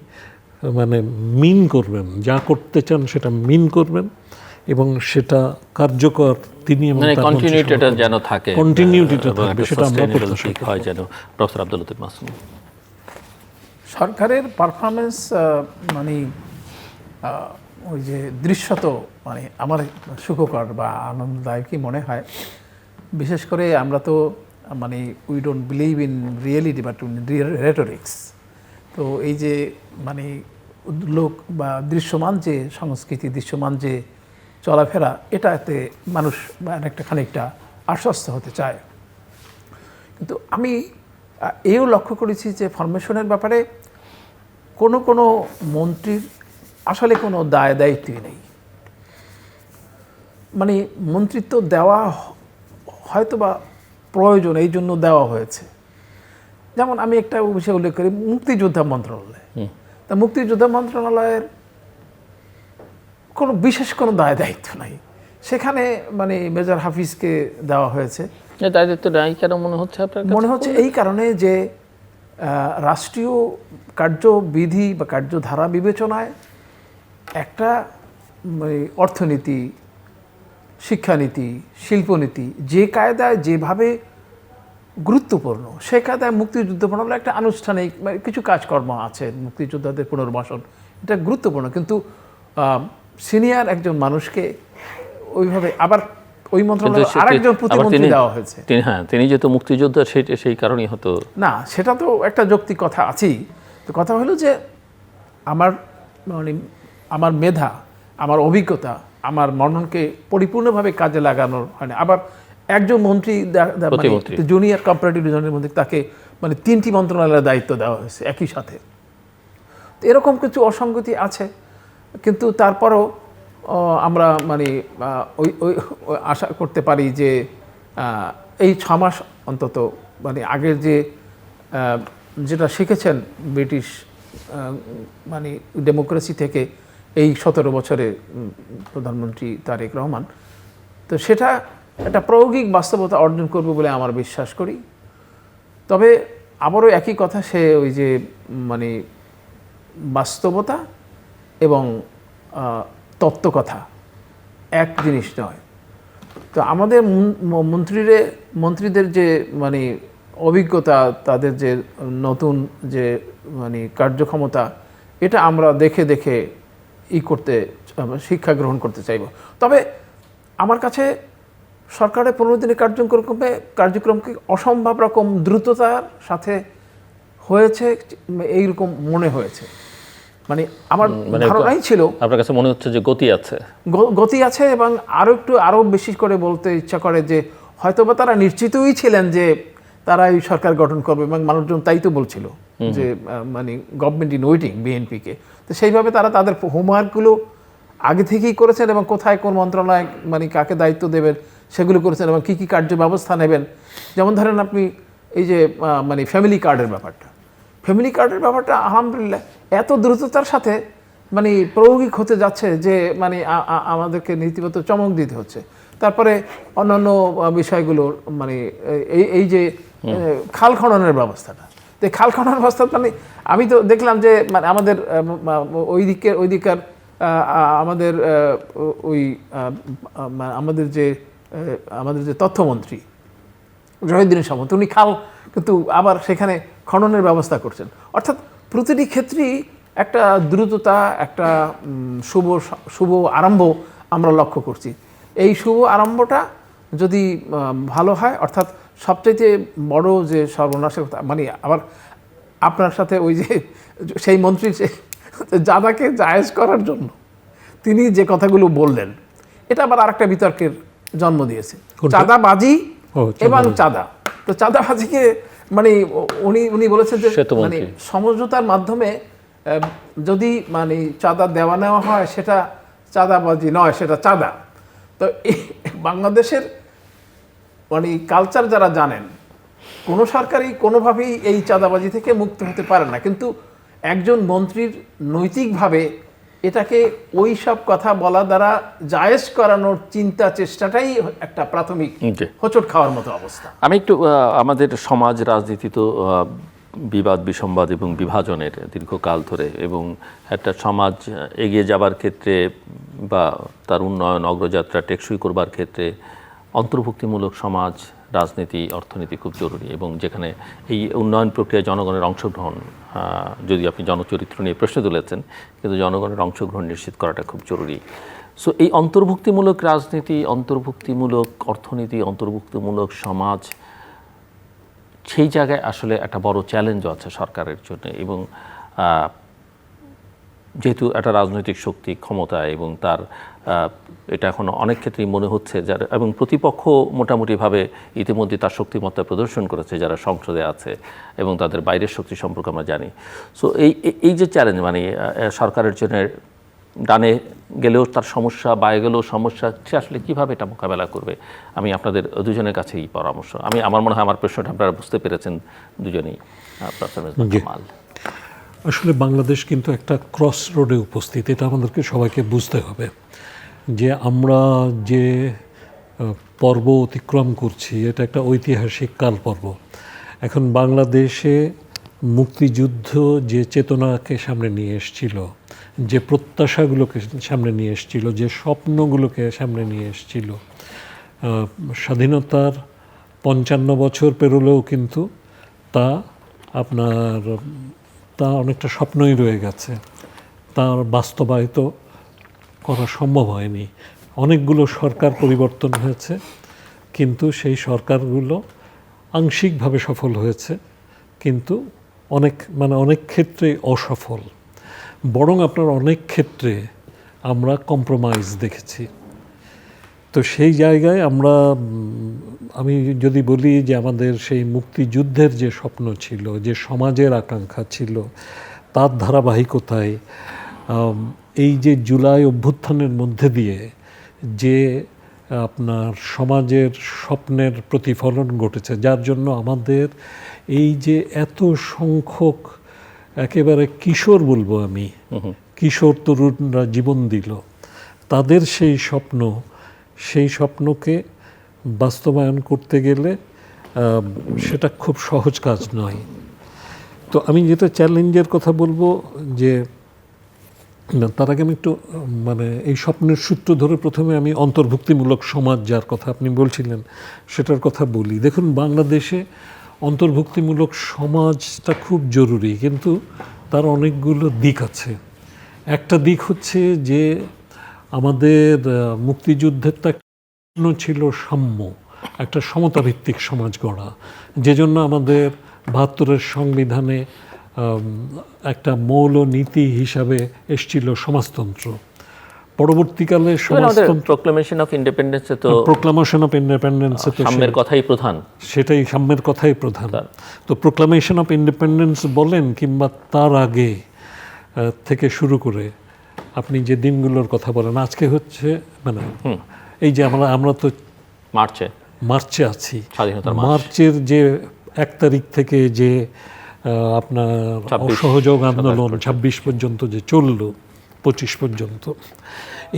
C: মানে মিন করবেন, যা করতে চান সেটা মিন করবেন এবং সেটা কার্যকর তিনি এবং
A: কন্টিনিউটিটা যেন থাকে,
C: কন্টিনিউটিটা থাকবে, সেটা আমরা প্রত্যাশা
A: হয় যেন। প্রফেসর আব্দুল লতিফ মাসুম,
B: সরকারের পারফরমেন্স মানে ওই যে দৃশ্যত মানে আমার সুখকর বা আনন্দদায়কই মনে হয়। বিশেষ করে আমরা তো মানে we don't believe in reality but in rhetorics. তো এই যে মানে লোক বা দৃশ্যমান যে সংস্কৃতি, দৃশ্যমান যে চলাফেরা, এটাতে মানুষ একটা খানিকটা আশ্বস্ত হতে চায়। কিন্তু আমি এও লক্ষ্য করেছি যে ফরমেশনের ব্যাপারে কোনো কোনো মন্ত্রীর আসলে কোনো দায়িত্বই নেই। মানে মন্ত্রিত্ব দেওয়া হয়তো বা প্রয়োজন, এই জন্য দেওয়া হয়েছে। যেমন আমি একটা বিষয় উল্লেখ করি, মুক্তিযোদ্ধা মন্ত্রণালয়। তা মুক্তিযোদ্ধা মন্ত্রণালয়ের কোনো বিশেষ কোনো দায়িত্ব নাই, সেখানে মানে মেজর হাফিজকে দেওয়া হয়েছে।
A: দায়িত্ব নাই কেন মনে হচ্ছে আপনার?
B: মনে হচ্ছে এই কারণে যে রাষ্ট্রীয় কার্যবিধি বা কার্যধারা বিবেচনায় একটা অর্থনীতি, শিক্ষানীতি, শিল্পনীতি যে কায়দায় যেভাবে গুরুত্বপূর্ণ, সে কায়দায় মুক্তিযুদ্ধ মন্ত্রণালয় একটা আনুষ্ঠানিক কিছু কাজকর্ম আছে, মুক্তিযোদ্ধাদের পুনর্বাসন, এটা গুরুত্বপূর্ণ। কিন্তু সিনিয়র একজন মানুষকে ওইভাবে আবার ওই মন্ত্রণালয়ে আরেকজন প্রতিমন্ত্রী দেওয়া হয়েছে।
A: তিনি যেহেতু মুক্তিযোদ্ধা, সেই কারণেই হতো
B: না, সেটা তো একটা যৌক্তিক কথা আছেই। তো কথা হলো যে আমার মানে আমার মেধা, আমার অভিজ্ঞতা, আমার মননকে পরিপূর্ণভাবে কাজে লাগানোর হয় না। আবার একজন মন্ত্রী জুনিয়র কম্পারেটিভ রিজনের মধ্যে তাকে মানে 3টি মন্ত্রণালয়ের দায়িত্ব দেওয়া হয়েছে একই সাথে। তো এরকম কিছু অসঙ্গতি আছে, কিন্তু তারপরও আমরা মানে ওই আশা করতে পারি যে এই 6 মাস অন্তত মানে আগের যেটা শিখেছেন ব্রিটিশ মানে ডেমোক্রেসি থেকে এই 17 বছরে প্রধানমন্ত্রী তারেক রহমান, তো সেটা একটা প্রায়োগিক বাস্তবতা অর্জন করবে বলে আমার বিশ্বাস করি। তবে আবারও একই কথা, সে ওই যে মানে বাস্তবতা এবং তত্ত্বকথা এক জিনিস নয়। তো আমাদের মন্ত্রীদের যে মানে অভিজ্ঞতা, তাদের যে নতুন যে মানে কার্যক্ষমতা, এটা আমরা দেখে দেখে শিক্ষা গ্রহণ করতে চাইব। তবে আমার কাছে সরকারের 15 দিনের কার্যক্রমকে অসম্ভব রকম দ্রুততার সাথে হয়েছে এইরকম মনে হয়েছে। মানে আমার ধারণাই ছিল,
A: আপনার কাছে মনে হচ্ছে যে গতি আছে এবং আরও বেশি করে বলতে ইচ্ছা করে যে হয়তোবা তারা নিশ্চিতই ছিলেন যে
B: তারা এই সরকার গঠন করবে এবং মানুষজন তাই তো বলছিল যে মানে গভর্নমেন্ট ইন ওয়েটিং বিএনপিকে। তো সেইভাবে তারা তাদের হোমওয়ার্কগুলো আগে থেকেই করেছেন এবং কোথায় কোন মন্ত্রণালয় মানে কাকে দায়িত্ব দেবেন সেগুলো করেছেন এবং কী কী কার্য ব্যবস্থা নেবেন। যেমন ধরেন আপনি এই যে মানে ফ্যামিলি কার্ডের ব্যাপারটা আলহামদুলিল্লাহ এত দ্রুততার সাথে মানে প্রয়োগিক হতে যাচ্ছে যে মানে আমাদেরকে নীতিগত চমক দিতে হচ্ছে। তারপরে অন্যান্য বিষয়গুলো মানে এই যে খাল খননের ব্যবস্থাটা, তো খাল খননের ব্যবস্থা মানে আমি তো দেখলাম যে মানে আমাদের ওইদিকার আমাদের ওই আমাদের যে তথ্যমন্ত্রী জহিরুদ্দিন সামন্ত উনি খাল কিন্তু আবার সেখানে খননের ব্যবস্থা করছেন। অর্থাৎ প্রতিটি ক্ষেত্রেই একটা দ্রুততা, একটা শুভ আরম্ভ আমরা লক্ষ্য করছি। এই শুভ আরম্ভটা যদি ভালো হয়, অর্থাৎ সবচাইতে বড় যে সর্বনাশের কথা মানে আবার আপনার সাথে ওই যে সেই মন্ত্রী জাদাকে জায়েজ করার জন্য তিনি যে কথাগুলো বললেন এটা আবার আরেকটা বিতর্কের জন্ম দিয়েছে। চাঁদাবাজি এবং চাঁদা, তো চাঁদাবাজিকে মানে উনি বলেছেন যে মানে সমঝোতার মাধ্যমে যদি মানে চাঁদা দেওয়া নেওয়া হয় সেটা চাঁদাবাজি নয়, সেটা চাঁদা। তো বাংলাদেশের মানে কালচার যারা জানেন, কোনো সরকারই কোনোভাবেই এই চাঁদাবাজি থেকে মুক্ত হতে পারে না, কিন্তু একজন মন্ত্রীর নৈতিকভাবে এটাকে ওই সব কথা বলা দ্বারা জায়েজ করানোর চেষ্টাটাই একটা প্রাথমিক হোঁচট খাওয়ার মতো অবস্থা।
A: আমি একটু আমাদের সমাজ রাজনীতি তো বিবাদ বিসম্বাদ এবং বিভাজনের দীর্ঘকাল ধরে, এবং একটা সমাজ এগিয়ে যাবার ক্ষেত্রে বা তার উন্নয়ন অগ্রযাত্রা টেকসই করবার ক্ষেত্রে অন্তর্ভুক্তিমূলক সমাজ রাজনীতি অর্থনীতি খুব জরুরি, এবং যেখানে এই উন্নয়ন প্রক্রিয়ায় জনগণের অংশগ্রহণ, যদি আপনি জনচরিত্র নিয়ে প্রশ্ন তুলেছেন, কিন্তু জনগণের অংশগ্রহণ নিশ্চিত করাটা খুব জরুরি। সো এই অন্তর্ভুক্তিমূলক রাজনীতি, অন্তর্ভুক্তিমূলক অর্থনীতি, অন্তর্ভুক্তিমূলক সমাজ, সেই জায়গায় আসলে একটা বড় চ্যালেঞ্জও আছে সরকারের জন্য। এবং যেহেতু একটা রাজনৈতিক শক্তি ক্ষমতা এবং তার এটা এখন অনেক ক্ষেত্রেই মনে হচ্ছে যার, এবং প্রতিপক্ষ মোটামুটিভাবে ইতিমধ্যে তার শক্তিমত্তা প্রদর্শন করেছে যারা সংসদে আছে, এবং তাদের বাইরের শক্তি সম্পর্কে আমরা জানি। সো এই যে চ্যালেঞ্জ, মানে সরকারের জন্য ডানে গেলেও তার সমস্যা, বায়ে গেলেও সমস্যা, সে আসলে কীভাবে এটা মোকাবেলা করবে, আমি আপনাদের দুজনের কাছেই পরামর্শ। আমার মনে হয় আমার প্রশ্নটা আপনারা বুঝতে পেরেছেন দুজনেই।
C: আসলে বাংলাদেশ কিন্তু একটা ক্রস রোডে উপস্থিত, এটা আমাদেরকে সবাইকে বুঝতে হবে যে আমরা যে পর্ব অতিক্রম করছি এটা একটা ঐতিহাসিক কাল পর্ব। এখন বাংলাদেশে মুক্তিযুদ্ধ যে চেতনাকে সামনে নিয়ে এসেছিল, যে প্রত্যাশাগুলোকে সামনে নিয়ে এসেছিল, যে স্বপ্নগুলোকে সামনে নিয়ে এসেছিল, স্বাধীনতার 55 বছর পেরোলেও কিন্তু তা অনেকটা স্বপ্নই রয়ে গেছে, তার বাস্তবায়িত করা সম্ভব হয়নি। অনেকগুলো সরকার পরিবর্তন হয়েছে, কিন্তু সেই সরকারগুলো আংশিকভাবে সফল হয়েছে, কিন্তু অনেক ক্ষেত্রে অসফল। বরং আপনার অনেক ক্ষেত্রে আমরা কম্প্রোমাইজ দেখেছি। তো সেই জায়গায় আমি যদি বলি যে আমাদের সেই মুক্তিযুদ্ধের যে স্বপ্ন ছিল, যে সমাজের আকাঙ্ক্ষা ছিল, তার ধারাবাহিকতায় এই যে জুলাই অভ্যুত্থানের মধ্যে দিয়ে যে আপনার সমাজের স্বপ্নের প্রতিফলন ঘটেছে, যার জন্য আমাদের এই যে এত সংখ্যক একেবারে কিশোর বলবো আমি, কিশোর তরুণরা জীবন দিল, তাদের সেই স্বপ্নকে বাস্তবায়ন করতে গেলে সেটা খুব সহজ কাজ নয়। তো আমি যেটা চ্যালেঞ্জের কথা বলবো, যে তার আগে আমি একটু এই স্বপ্নের সূত্র ধরে প্রথমে আমি অন্তর্ভুক্তিমূলক সমাজ যার কথা আপনি বলছিলেন সেটার কথা বলি। দেখুন, বাংলাদেশে অন্তর্ভুক্তিমূলক সমাজটা খুব জরুরি, কিন্তু তার অনেকগুলো দিক আছে। একটা দিক হচ্ছে যে আমাদের মুক্তিযুদ্ধের তো ছিল সাম্য, একটা সমতাভিত্তিক সমাজ গড়া, যে জন্য আমাদের ৭২-এর সংবিধানে একটা মৌল নীতি হিসাবে এসছিল সমাজতন্ত্র। পরবর্তীকালে সমাজতন্ত্র
A: প্রোক্লামেশন অফ ইন্ডিপেন্ডেন্স তো
C: প্রোক্লামেশন অফ ইন্ডিপেন্ডেন্সে তো
A: সাম্যের কথাই প্রধান,
C: সেটাই সাম্যের কথাই প্রধান। তো প্রোক্লামেশন অফ ইন্ডিপেন্ডেন্স বলেন কিংবা তার আগে থেকে শুরু করে আপনি যে দিনগুলোর কথা বলেন, আজকে হচ্ছে মানে এই যে আমরা তো মার্চে আছি, মার্চের যে 1 তারিখ থেকে যে আপনার অসহযোগ আন্দোলন 26 পর্যন্ত যে চলল, 25 পর্যন্ত,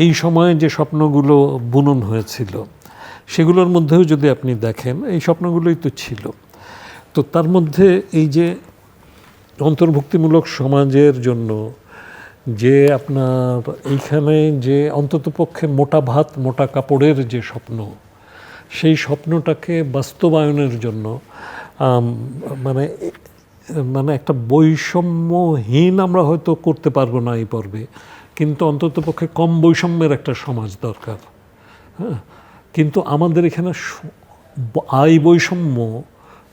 C: এই সময়ে যে স্বপ্নগুলো বুনন হয়েছিল সেগুলোর মধ্যেও যদি আপনি দেখেন এই স্বপ্নগুলোই তো ছিল। তো তার মধ্যে এই যে অন্তর্ভুক্তিমূলক সমাজের জন্য যে আপনার এইখানে যে অন্ততপক্ষে মোটা ভাত মোটা কাপড়ের যে স্বপ্ন, সেই স্বপ্নটাকে বাস্তবায়নের জন্য মানে মানে একটা বৈষম্যহীন আমরা হয়তো করতে পারবো না এই পর্বে, কিন্তু অন্ততপক্ষে কম বৈষম্যের একটা সমাজ দরকার। হ্যাঁ, কিন্তু আমাদের এখানে আয় বৈষম্য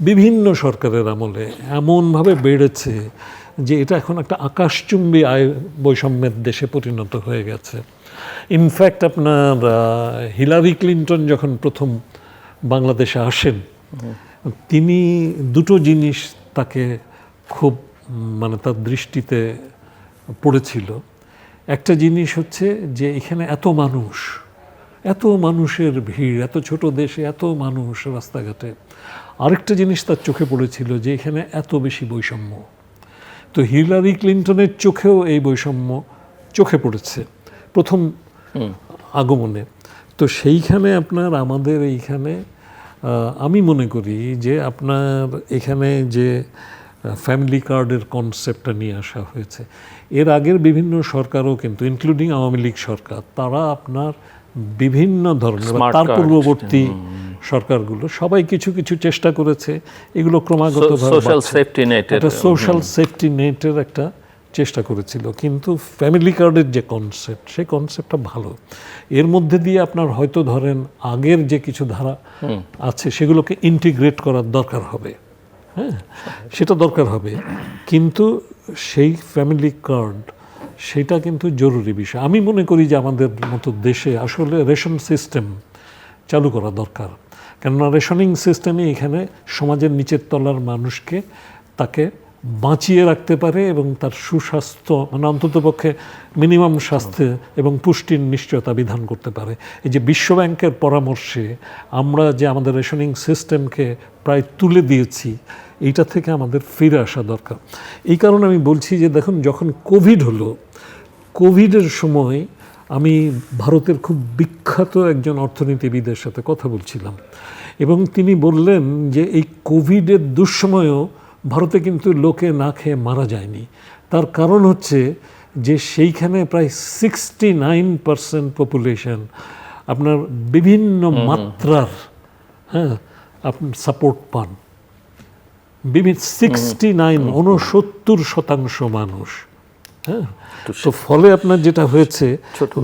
C: বিভিন্ন সরকারের আমলে এমনভাবে বেড়েছে যে এটা এখন একটা আকাশচুম্বী আয় বৈষম্যের দেশে পরিণত হয়ে গেছে। ইনফ্যাক্ট আপনার হিলারি ক্লিন্টন যখন প্রথম বাংলাদেশে আসেন, তিনি দুটো জিনিস তাকে খুব মানে তার দৃষ্টিতে পড়েছিল। একটা জিনিস হচ্ছে যে এখানে এত মানুষের ভিড়, এত ছোট দেশে এত মানুষ রাস্তাঘাটে। আরেকটা জিনিস তার চোখে পড়েছিল যে এখানে এত বেশি বৈষম্য। তো হিলারি ক্লিন্টনের চোখেও এই বৈষম্য চোখে পড়েছে প্রথম আগমনে। তো সেইখানে আপনার আমাদের এইখানে আমি মনে করি যে আপনার এখানে যে ফ্যামিলি কার্ডের কনসেপ্টটা নিয়ে আসা হয়েছে, এর আগের বিভিন্ন সরকারও কিন্তু ইনক্লুডিং আওয়ামী লীগ সরকার, তারা আপনার বিভিন্ন ধরনের, তার পূর্ববর্তী সরকারগুলো সবাই কিছু কিছু চেষ্টা করেছে, এগুলো ক্রমাগতভাবে সোশ্যাল সেফটি নেটের একটা চেষ্টা করেছিল। কিন্তু ফ্যামিলি কার্ডের যে কনসেপ্ট, সেই কনসেপ্টটা ভালো। এর মধ্যে দিয়ে আপনার হয়তো ধরেন আগের যে কিছু ধারা আছে সেগুলোকে ইন্টিগ্রেট করার দরকার হবে, হ্যাঁ সেটা দরকার হবে, কিন্তু সেই ফ্যামিলি কার্ড সেটা কিন্তু জরুরি বিষয়। আমি মনে করি যে আমাদের মতো দেশে আসলে রেশন সিস্টেম চালু করা দরকার, কেননা রেশনিং সিস্টেমে এখানে সমাজের নিচের তলার মানুষকে তাকে বাঁচিয়ে রাখতে পারে এবং তার সুস্বাস্থ্য মানে অন্ততপক্ষে মিনিমাম স্বাস্থ্য এবং পুষ্টির নিশ্চয়তা বিধান করতে পারে। এই যে বিশ্বব্যাংকের পরামর্শে আমরা যে আমাদের রেশনিং সিস্টেমকে প্রায় তুলে দিয়েছি, এইটা থেকে আমাদের ফিরে আসা দরকার। এই কারণে আমি বলছি যে দেখুন, যখন কোভিড হলো, কোভিডের সময় আমি ভারতের খুব বিখ্যাত একজন অর্থনীতিবিদের সাথে কথা বলছিলাম এবং তিনি বললেন যে এই কোভিডের দুঃসময়েও ভারতে কিন্তু লোকে না খেয়ে মারা যায়নি। তার কারণ হচ্ছে যে সেইখানে প্রায় 69% পপুলেশন আপনার বিভিন্ন মাত্রার সাপোর্ট পান। 69% মানুষ। হ্যাঁ, তো ফলে আপনার যেটা হয়েছে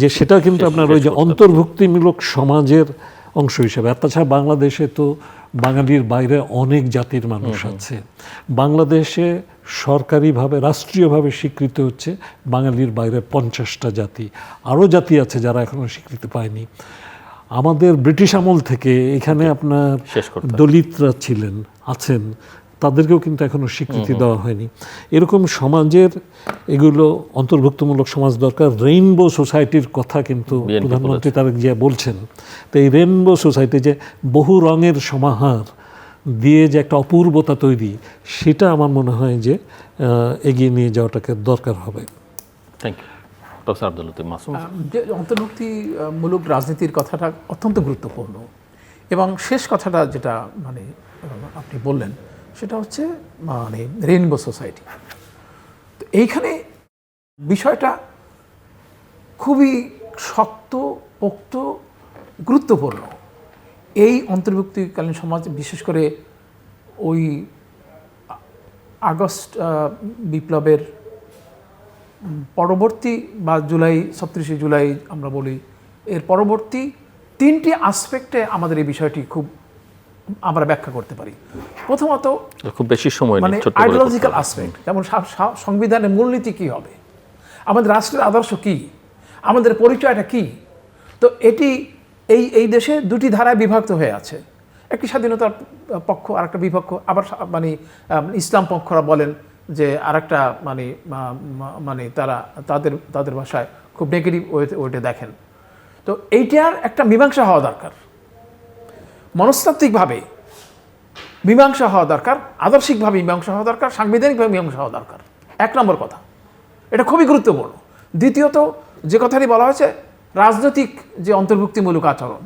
C: যে সেটা কিন্তু আপনার ওই যে অন্তর্ভুক্তিমূলক সমাজের অংশ হিসেবে। আর তাছাড়া বাংলাদেশে তো বাঙালির বাইরে অনেক জাতির মানুষ আছে। বাংলাদেশে সরকারিভাবে রাষ্ট্রীয়ভাবে স্বীকৃত হচ্ছে বাঙালির বাইরে 50টা জাতি, আরও জাতি আছে যারা এখনও স্বীকৃতি পায়নি। আমাদের ব্রিটিশ আমল থেকে এখানে আপনার দলিতরা আছেন, তাদেরকেও কিন্তু এখনও স্বীকৃতি দেওয়া হয়নি। এরকম সমাজের এগুলো অন্তর্ভুক্তমূলক সমাজ দরকার। রেইনবো সোসাইটির কথা কিন্তু প্রধানমন্ত্রী তারেক জিয়া বলছেন। তো এই রেইনবো সোসাইটি যে বহু রঙের সমাহার দিয়ে যে একটা অপূর্বতা তৈরি, সেটা আমার মনে হয় যে এগিয়ে নিয়ে যাওয়াটাকে দরকার হবে।
A: Thank you professor Abdul Latif Masum.
B: যে অন্তর্ভুক্তিমূলক রাজনীতির কথাটা অত্যন্ত গুরুত্বপূর্ণ এবং শেষ কথাটা যেটা মানে আপনি বললেন সেটা হচ্ছে মানে রেইনবো সোসাইটি। তো এইখানে বিষয়টা খুবই শক্ত পোক্ত গুরুত্বপূর্ণ। এই অন্তর্ভুক্তিকালীন সমাজ, বিশেষ করে ওই আগস্ট বিপ্লবের পরবর্তী বা 36 জুলাই আমরা বলি, এর পরবর্তী 3টি আসপেক্টে আমাদের এই বিষয়টি খুব আমরা ব্যাখ্যা করতে পারি। প্রথমত
A: খুব বেশি সময়
B: মানে আইডিওলজিক্যাল আসপেক্ট, যেমন সংবিধানের মূলনীতি কী হবে, আমাদের রাষ্ট্রের আদর্শ কী, আমাদের পরিচয়টা কি। তো এটি এই দেশে দুটি ধারায় বিভক্ত হয়ে আছে, একটি স্বাধীনতার পক্ষ আর একটা বিপক্ষ, আবার মানে ইসলাম পক্ষরা বলেন যে আরেকটা মানে তারা তাদের ভাষায় খুব নেগেটিভ ওয়েতে দেখেন। তো এইটার একটা মীমাংসা হওয়া দরকার, মনস্তাত্ত্বিকভাবে মীমাংসা হওয়া দরকার, আদর্শিকভাবে মীমাংসা হওয়া দরকার, সাংবিধানিকভাবে মীমাংসা হওয়া দরকার। 1 নম্বর কথা, এটা খুবই গুরুত্বপূর্ণ। দ্বিতীয়ত, যে কথাটি বলা হয়েছে রাজনৈতিক যে অন্তর্ভুক্তিমূলক আচরণ,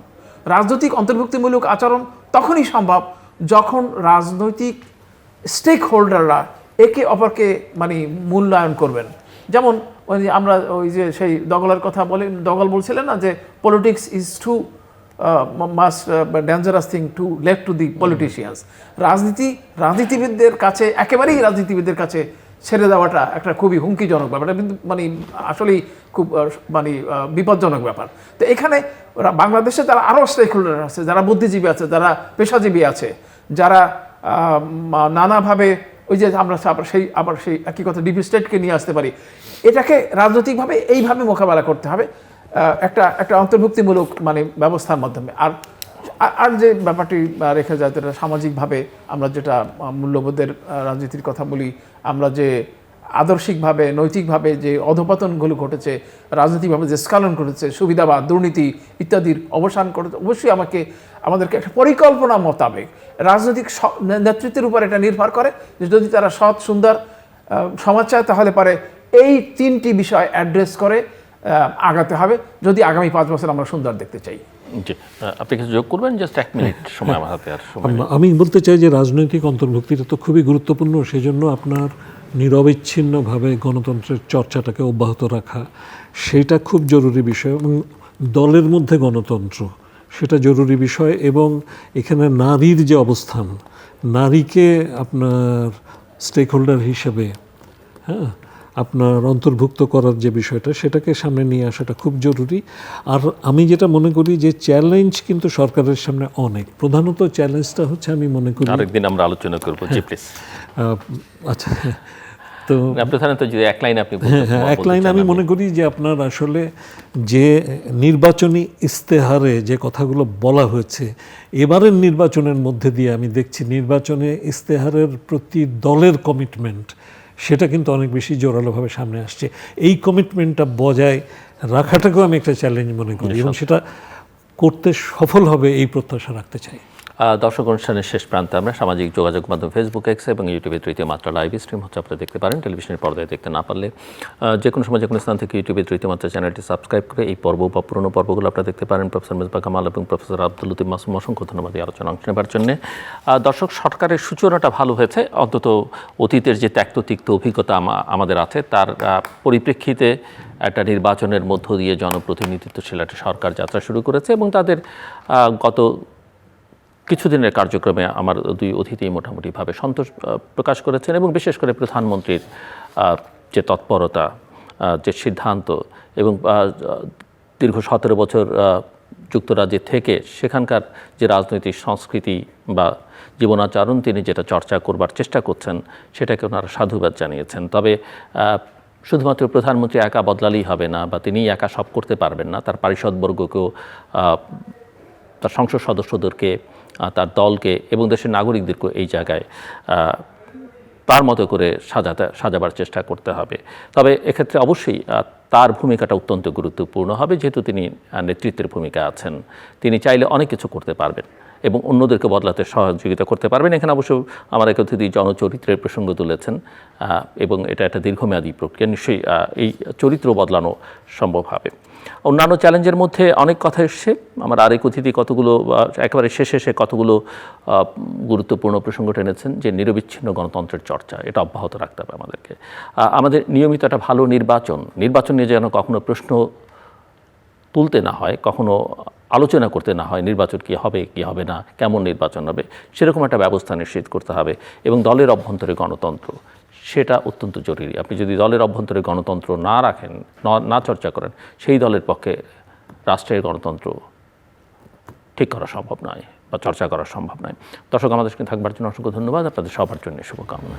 B: রাজনৈতিক অন্তর্ভুক্তিমূলক আচরণ তখনই সম্ভব যখন রাজনৈতিক স্টেক হোল্ডাররা একে অপরকে মানে মূল্যায়ন করবেন। যেমন আমরা ওই যে সেই দগলের কথা দগল বলছিলেন না যে politics is too must dangerous thing to left to the politicians. রাজনীতিবিদদের কাছে, একেবারেই রাজনীতিবিদদের কাছে ছেড়ে দেওয়াটা একটা খুবই হুমকিজনক ব্যাপার, এটা কিন্তু মানে আসলেই খুব মানে বিপজ্জনক ব্যাপার। তো এখানে বাংলাদেশে যারা আরও স্টেক হোল্ডার আছে, যারা বুদ্ধিজীবী আছে, যারা পেশাজীবী আছে, যারা নানাভাবে ওই যে আমরা আবার সেই একই কথা ডিপ স্টেটকে নিয়ে আসতে পারি, এটাকে রাজনৈতিকভাবে এইভাবে মোকাবেলা করতে হবে একটা অন্তর্ভুক্তিমূলক মানে ব্যবস্থার মাধ্যমে। আর যে ব্যাপারটি রেখে যায়, যেটা সামাজিকভাবে আমরা যেটা মূল্যবোধের রাজনীতির কথা বলি, আমরা যে আদর্শিকভাবে নৈতিকভাবে যে অধপতনগুলো ঘটেছে, রাজনৈতিকভাবে যে স্খলন ঘটেছে, সুবিধাবাদ, দুর্নীতি ইত্যাদির অবসান করতে অবশ্যই আমাদেরকে একটা পরিকল্পনা মোতাবেক রাজনৈতিক নেতৃত্বের উপর এটা নির্ভর করে যে যদি তারা সৎ সুন্দর সমাজ চায় তাহলে পারে এই 3টি বিষয় অ্যাড্রেস করে আগাতে হবে যদি আগামী 5 বছর আমরা সুন্দর দেখতে চাই।
A: জি, আপনি কিছু যোগ করবেন? জাস্ট 1 মিনিট সময় আমার হাতে আর সময় নেই।
C: আমি বলতে চাই যে রাজনৈতিক অন্তর্ভুক্তিটা তো খুবই গুরুত্বপূর্ণ, সেজন্য আপনার নিরবিচ্ছিন্নভাবে গণতন্ত্রের চর্চাটাকে অব্যাহত রাখা সেটা খুব জরুরি বিষয়, এবং দলের মধ্যে গণতন্ত্র সেটা জরুরি বিষয়। এবং এখানে নারীর যে অবস্থান, নারীকে আপনার স্টেক হোল্ডার হিসেবে আপনার অন্তর্ভুক্ত করার যে বিষয়টা, সেটাকে সামনে নিয়ে আসাটা খুব জরুরি। আর আমি যেটা মনে করি যে চ্যালেঞ্জ কিন্তু সরকারের সামনে অনেক, প্রধানত চ্যালেঞ্জটা হচ্ছে আমি মনে করি
A: আরেকদিন আমরা আলোচনা করব। জি প্লিজ।
C: আচ্ছা, তো
A: প্রধানত যদি 1 লাইন আপনি
C: হ্যাঁ 1 লাইন আমি মনে করি যে আপনার আসলে যে নির্বাচনী ইস্তেহারে যে কথাগুলো বলা হয়েছে, এবারের নির্বাচনের মধ্যে দিয়ে আমি দেখছি নির্বাচনে ইস্তেহারের প্রতি দলের কমিটমেন্ট সেটা কিন্তু অনেক বেশি জোরালোভাবে সামনে আসছে। এই কমিটমেন্টটা বজায় রাখাটাকেও আমি একটা চ্যালেঞ্জ মনে করি, এবং সেটা করতে সফল হবে এই প্রত্যাশা রাখতে চাই।
A: দর্শক, অনুষ্ঠানের শেষ প্রান্তে আমরা সামাজিক যোগাযোগ মাধ্যম ফেসবুক, এক্স এবং ইউটিউবে তৃতীয় মাত্রা লাইভ স্ট্রিম হচ্ছে, আপনারা দেখতে পারেন। টেলিভিশনের পর্দায় দেখতে না পারলে যে কোনো সময় যে কোনো স্থান থেকে ইউটিউবে তৃতীয় মাত্রা চ্যানেলটি সাবস্ক্রাইব করে এই পর্ব বা পুরনো পর্বগুলো আপনারা দেখতে পারেন। প্রফেসর মেজবা কামাল এবং প্রফেসর আব্দুল লতিফ মাসুম, অসংখ্য ধন্যবাদ এই আলোচনা অংশ নেবার জন্য। দর্শক, সরকারের সূচনাটা ভালো হয়েছে, অন্তত অতীতের যে ত্যক্ত তিক্ত অভিজ্ঞতা আমাদের আছে তার পরিপ্রেক্ষিতে একটা নির্বাচনের মধ্য দিয়ে জনপ্রতিনিধিত্বশীল একটা সরকার যাত্রা শুরু করেছে, এবং তাদের গত কিছুদিনের কার্যক্রমে আমার 2 অতিথি মোটামুটিভাবে সন্তোষ প্রকাশ করেছেন, এবং বিশেষ করে প্রধানমন্ত্রীর যে তৎপরতা, যে সিদ্ধান্ত, এবং দীর্ঘ 17 বছর যুক্তরাজ্যে থেকে সেখানকার যে রাজনৈতিক সংস্কৃতি বা জীবনাচরণ তিনি যেটা চর্চা করবার চেষ্টা করছেন, সেটাকে ওনারা সাধুবাদ জানিয়েছেন। তবে শুধুমাত্র প্রধানমন্ত্রী একা বদলালেই হবে না, বা তিনি একা সব করতে পারবেন না, তার পারিষদবর্গকেও, তার সংসদ সদস্যদেরকে, তার দলকে এবং দেশের নাগরিকদেরকেও এই জায়গায় তার মতো করে সাজাবার চেষ্টা করতে হবে। তবে এক্ষেত্রে অবশ্যই তার ভূমিকাটা অত্যন্ত গুরুত্বপূর্ণ হবে, যেহেতু তিনি নেতৃত্বের ভূমিকা আছেন। তিনি চাইলে অনেক কিছু করতে পারবেন এবং অন্যদেরকে বদলাতে সহযোগিতা করতে পারবেন। এখানে অবশ্য আমার এক অতিথি জনচরিত্রের প্রসঙ্গ তুলেছেন, এবং এটা একটা দীর্ঘমেয়াদী প্রক্রিয়া, নিশ্চয়ই এই চরিত্র বদলানো সম্ভব হবে। অন্যান্য চ্যালেঞ্জের মধ্যে অনেক কথা এসছে। আমার আরেক অতিথি কতগুলো একেবারে শেষে কতগুলো গুরুত্বপূর্ণ প্রসঙ্গ টেনেছেন, যে নিরবিচ্ছিন্ন গণতন্ত্রের চর্চা, এটা অব্যাহত রাখতে হবে আমাদেরকে। আমাদের নিয়মিত একটা ভালো নির্বাচন নিয়ে যেন কখনো প্রশ্ন তুলতে না হয়, কখনো আলোচনা করতে না হয়, নির্বাচন কী হবে কী হবে না, কেমন নির্বাচন হবে, সেরকম একটা ব্যবস্থা নিশ্চিত করতে হবে। এবং দলের অভ্যন্তরে গণতন্ত্র, সেটা অত্যন্ত জরুরি। আপনি যদি দলের অভ্যন্তরে গণতন্ত্র না রাখেন, না চর্চা করেন, সেই দলের পক্ষে রাষ্ট্রের গণতন্ত্র ঠিক করা সম্ভব নয় বা চর্চা করা সম্ভব নয়। দর্শক, আমাদের সঙ্গে থাকবার জন্য অসংখ্য ধন্যবাদ। আপনাদের সবার জন্য শুভকামনা।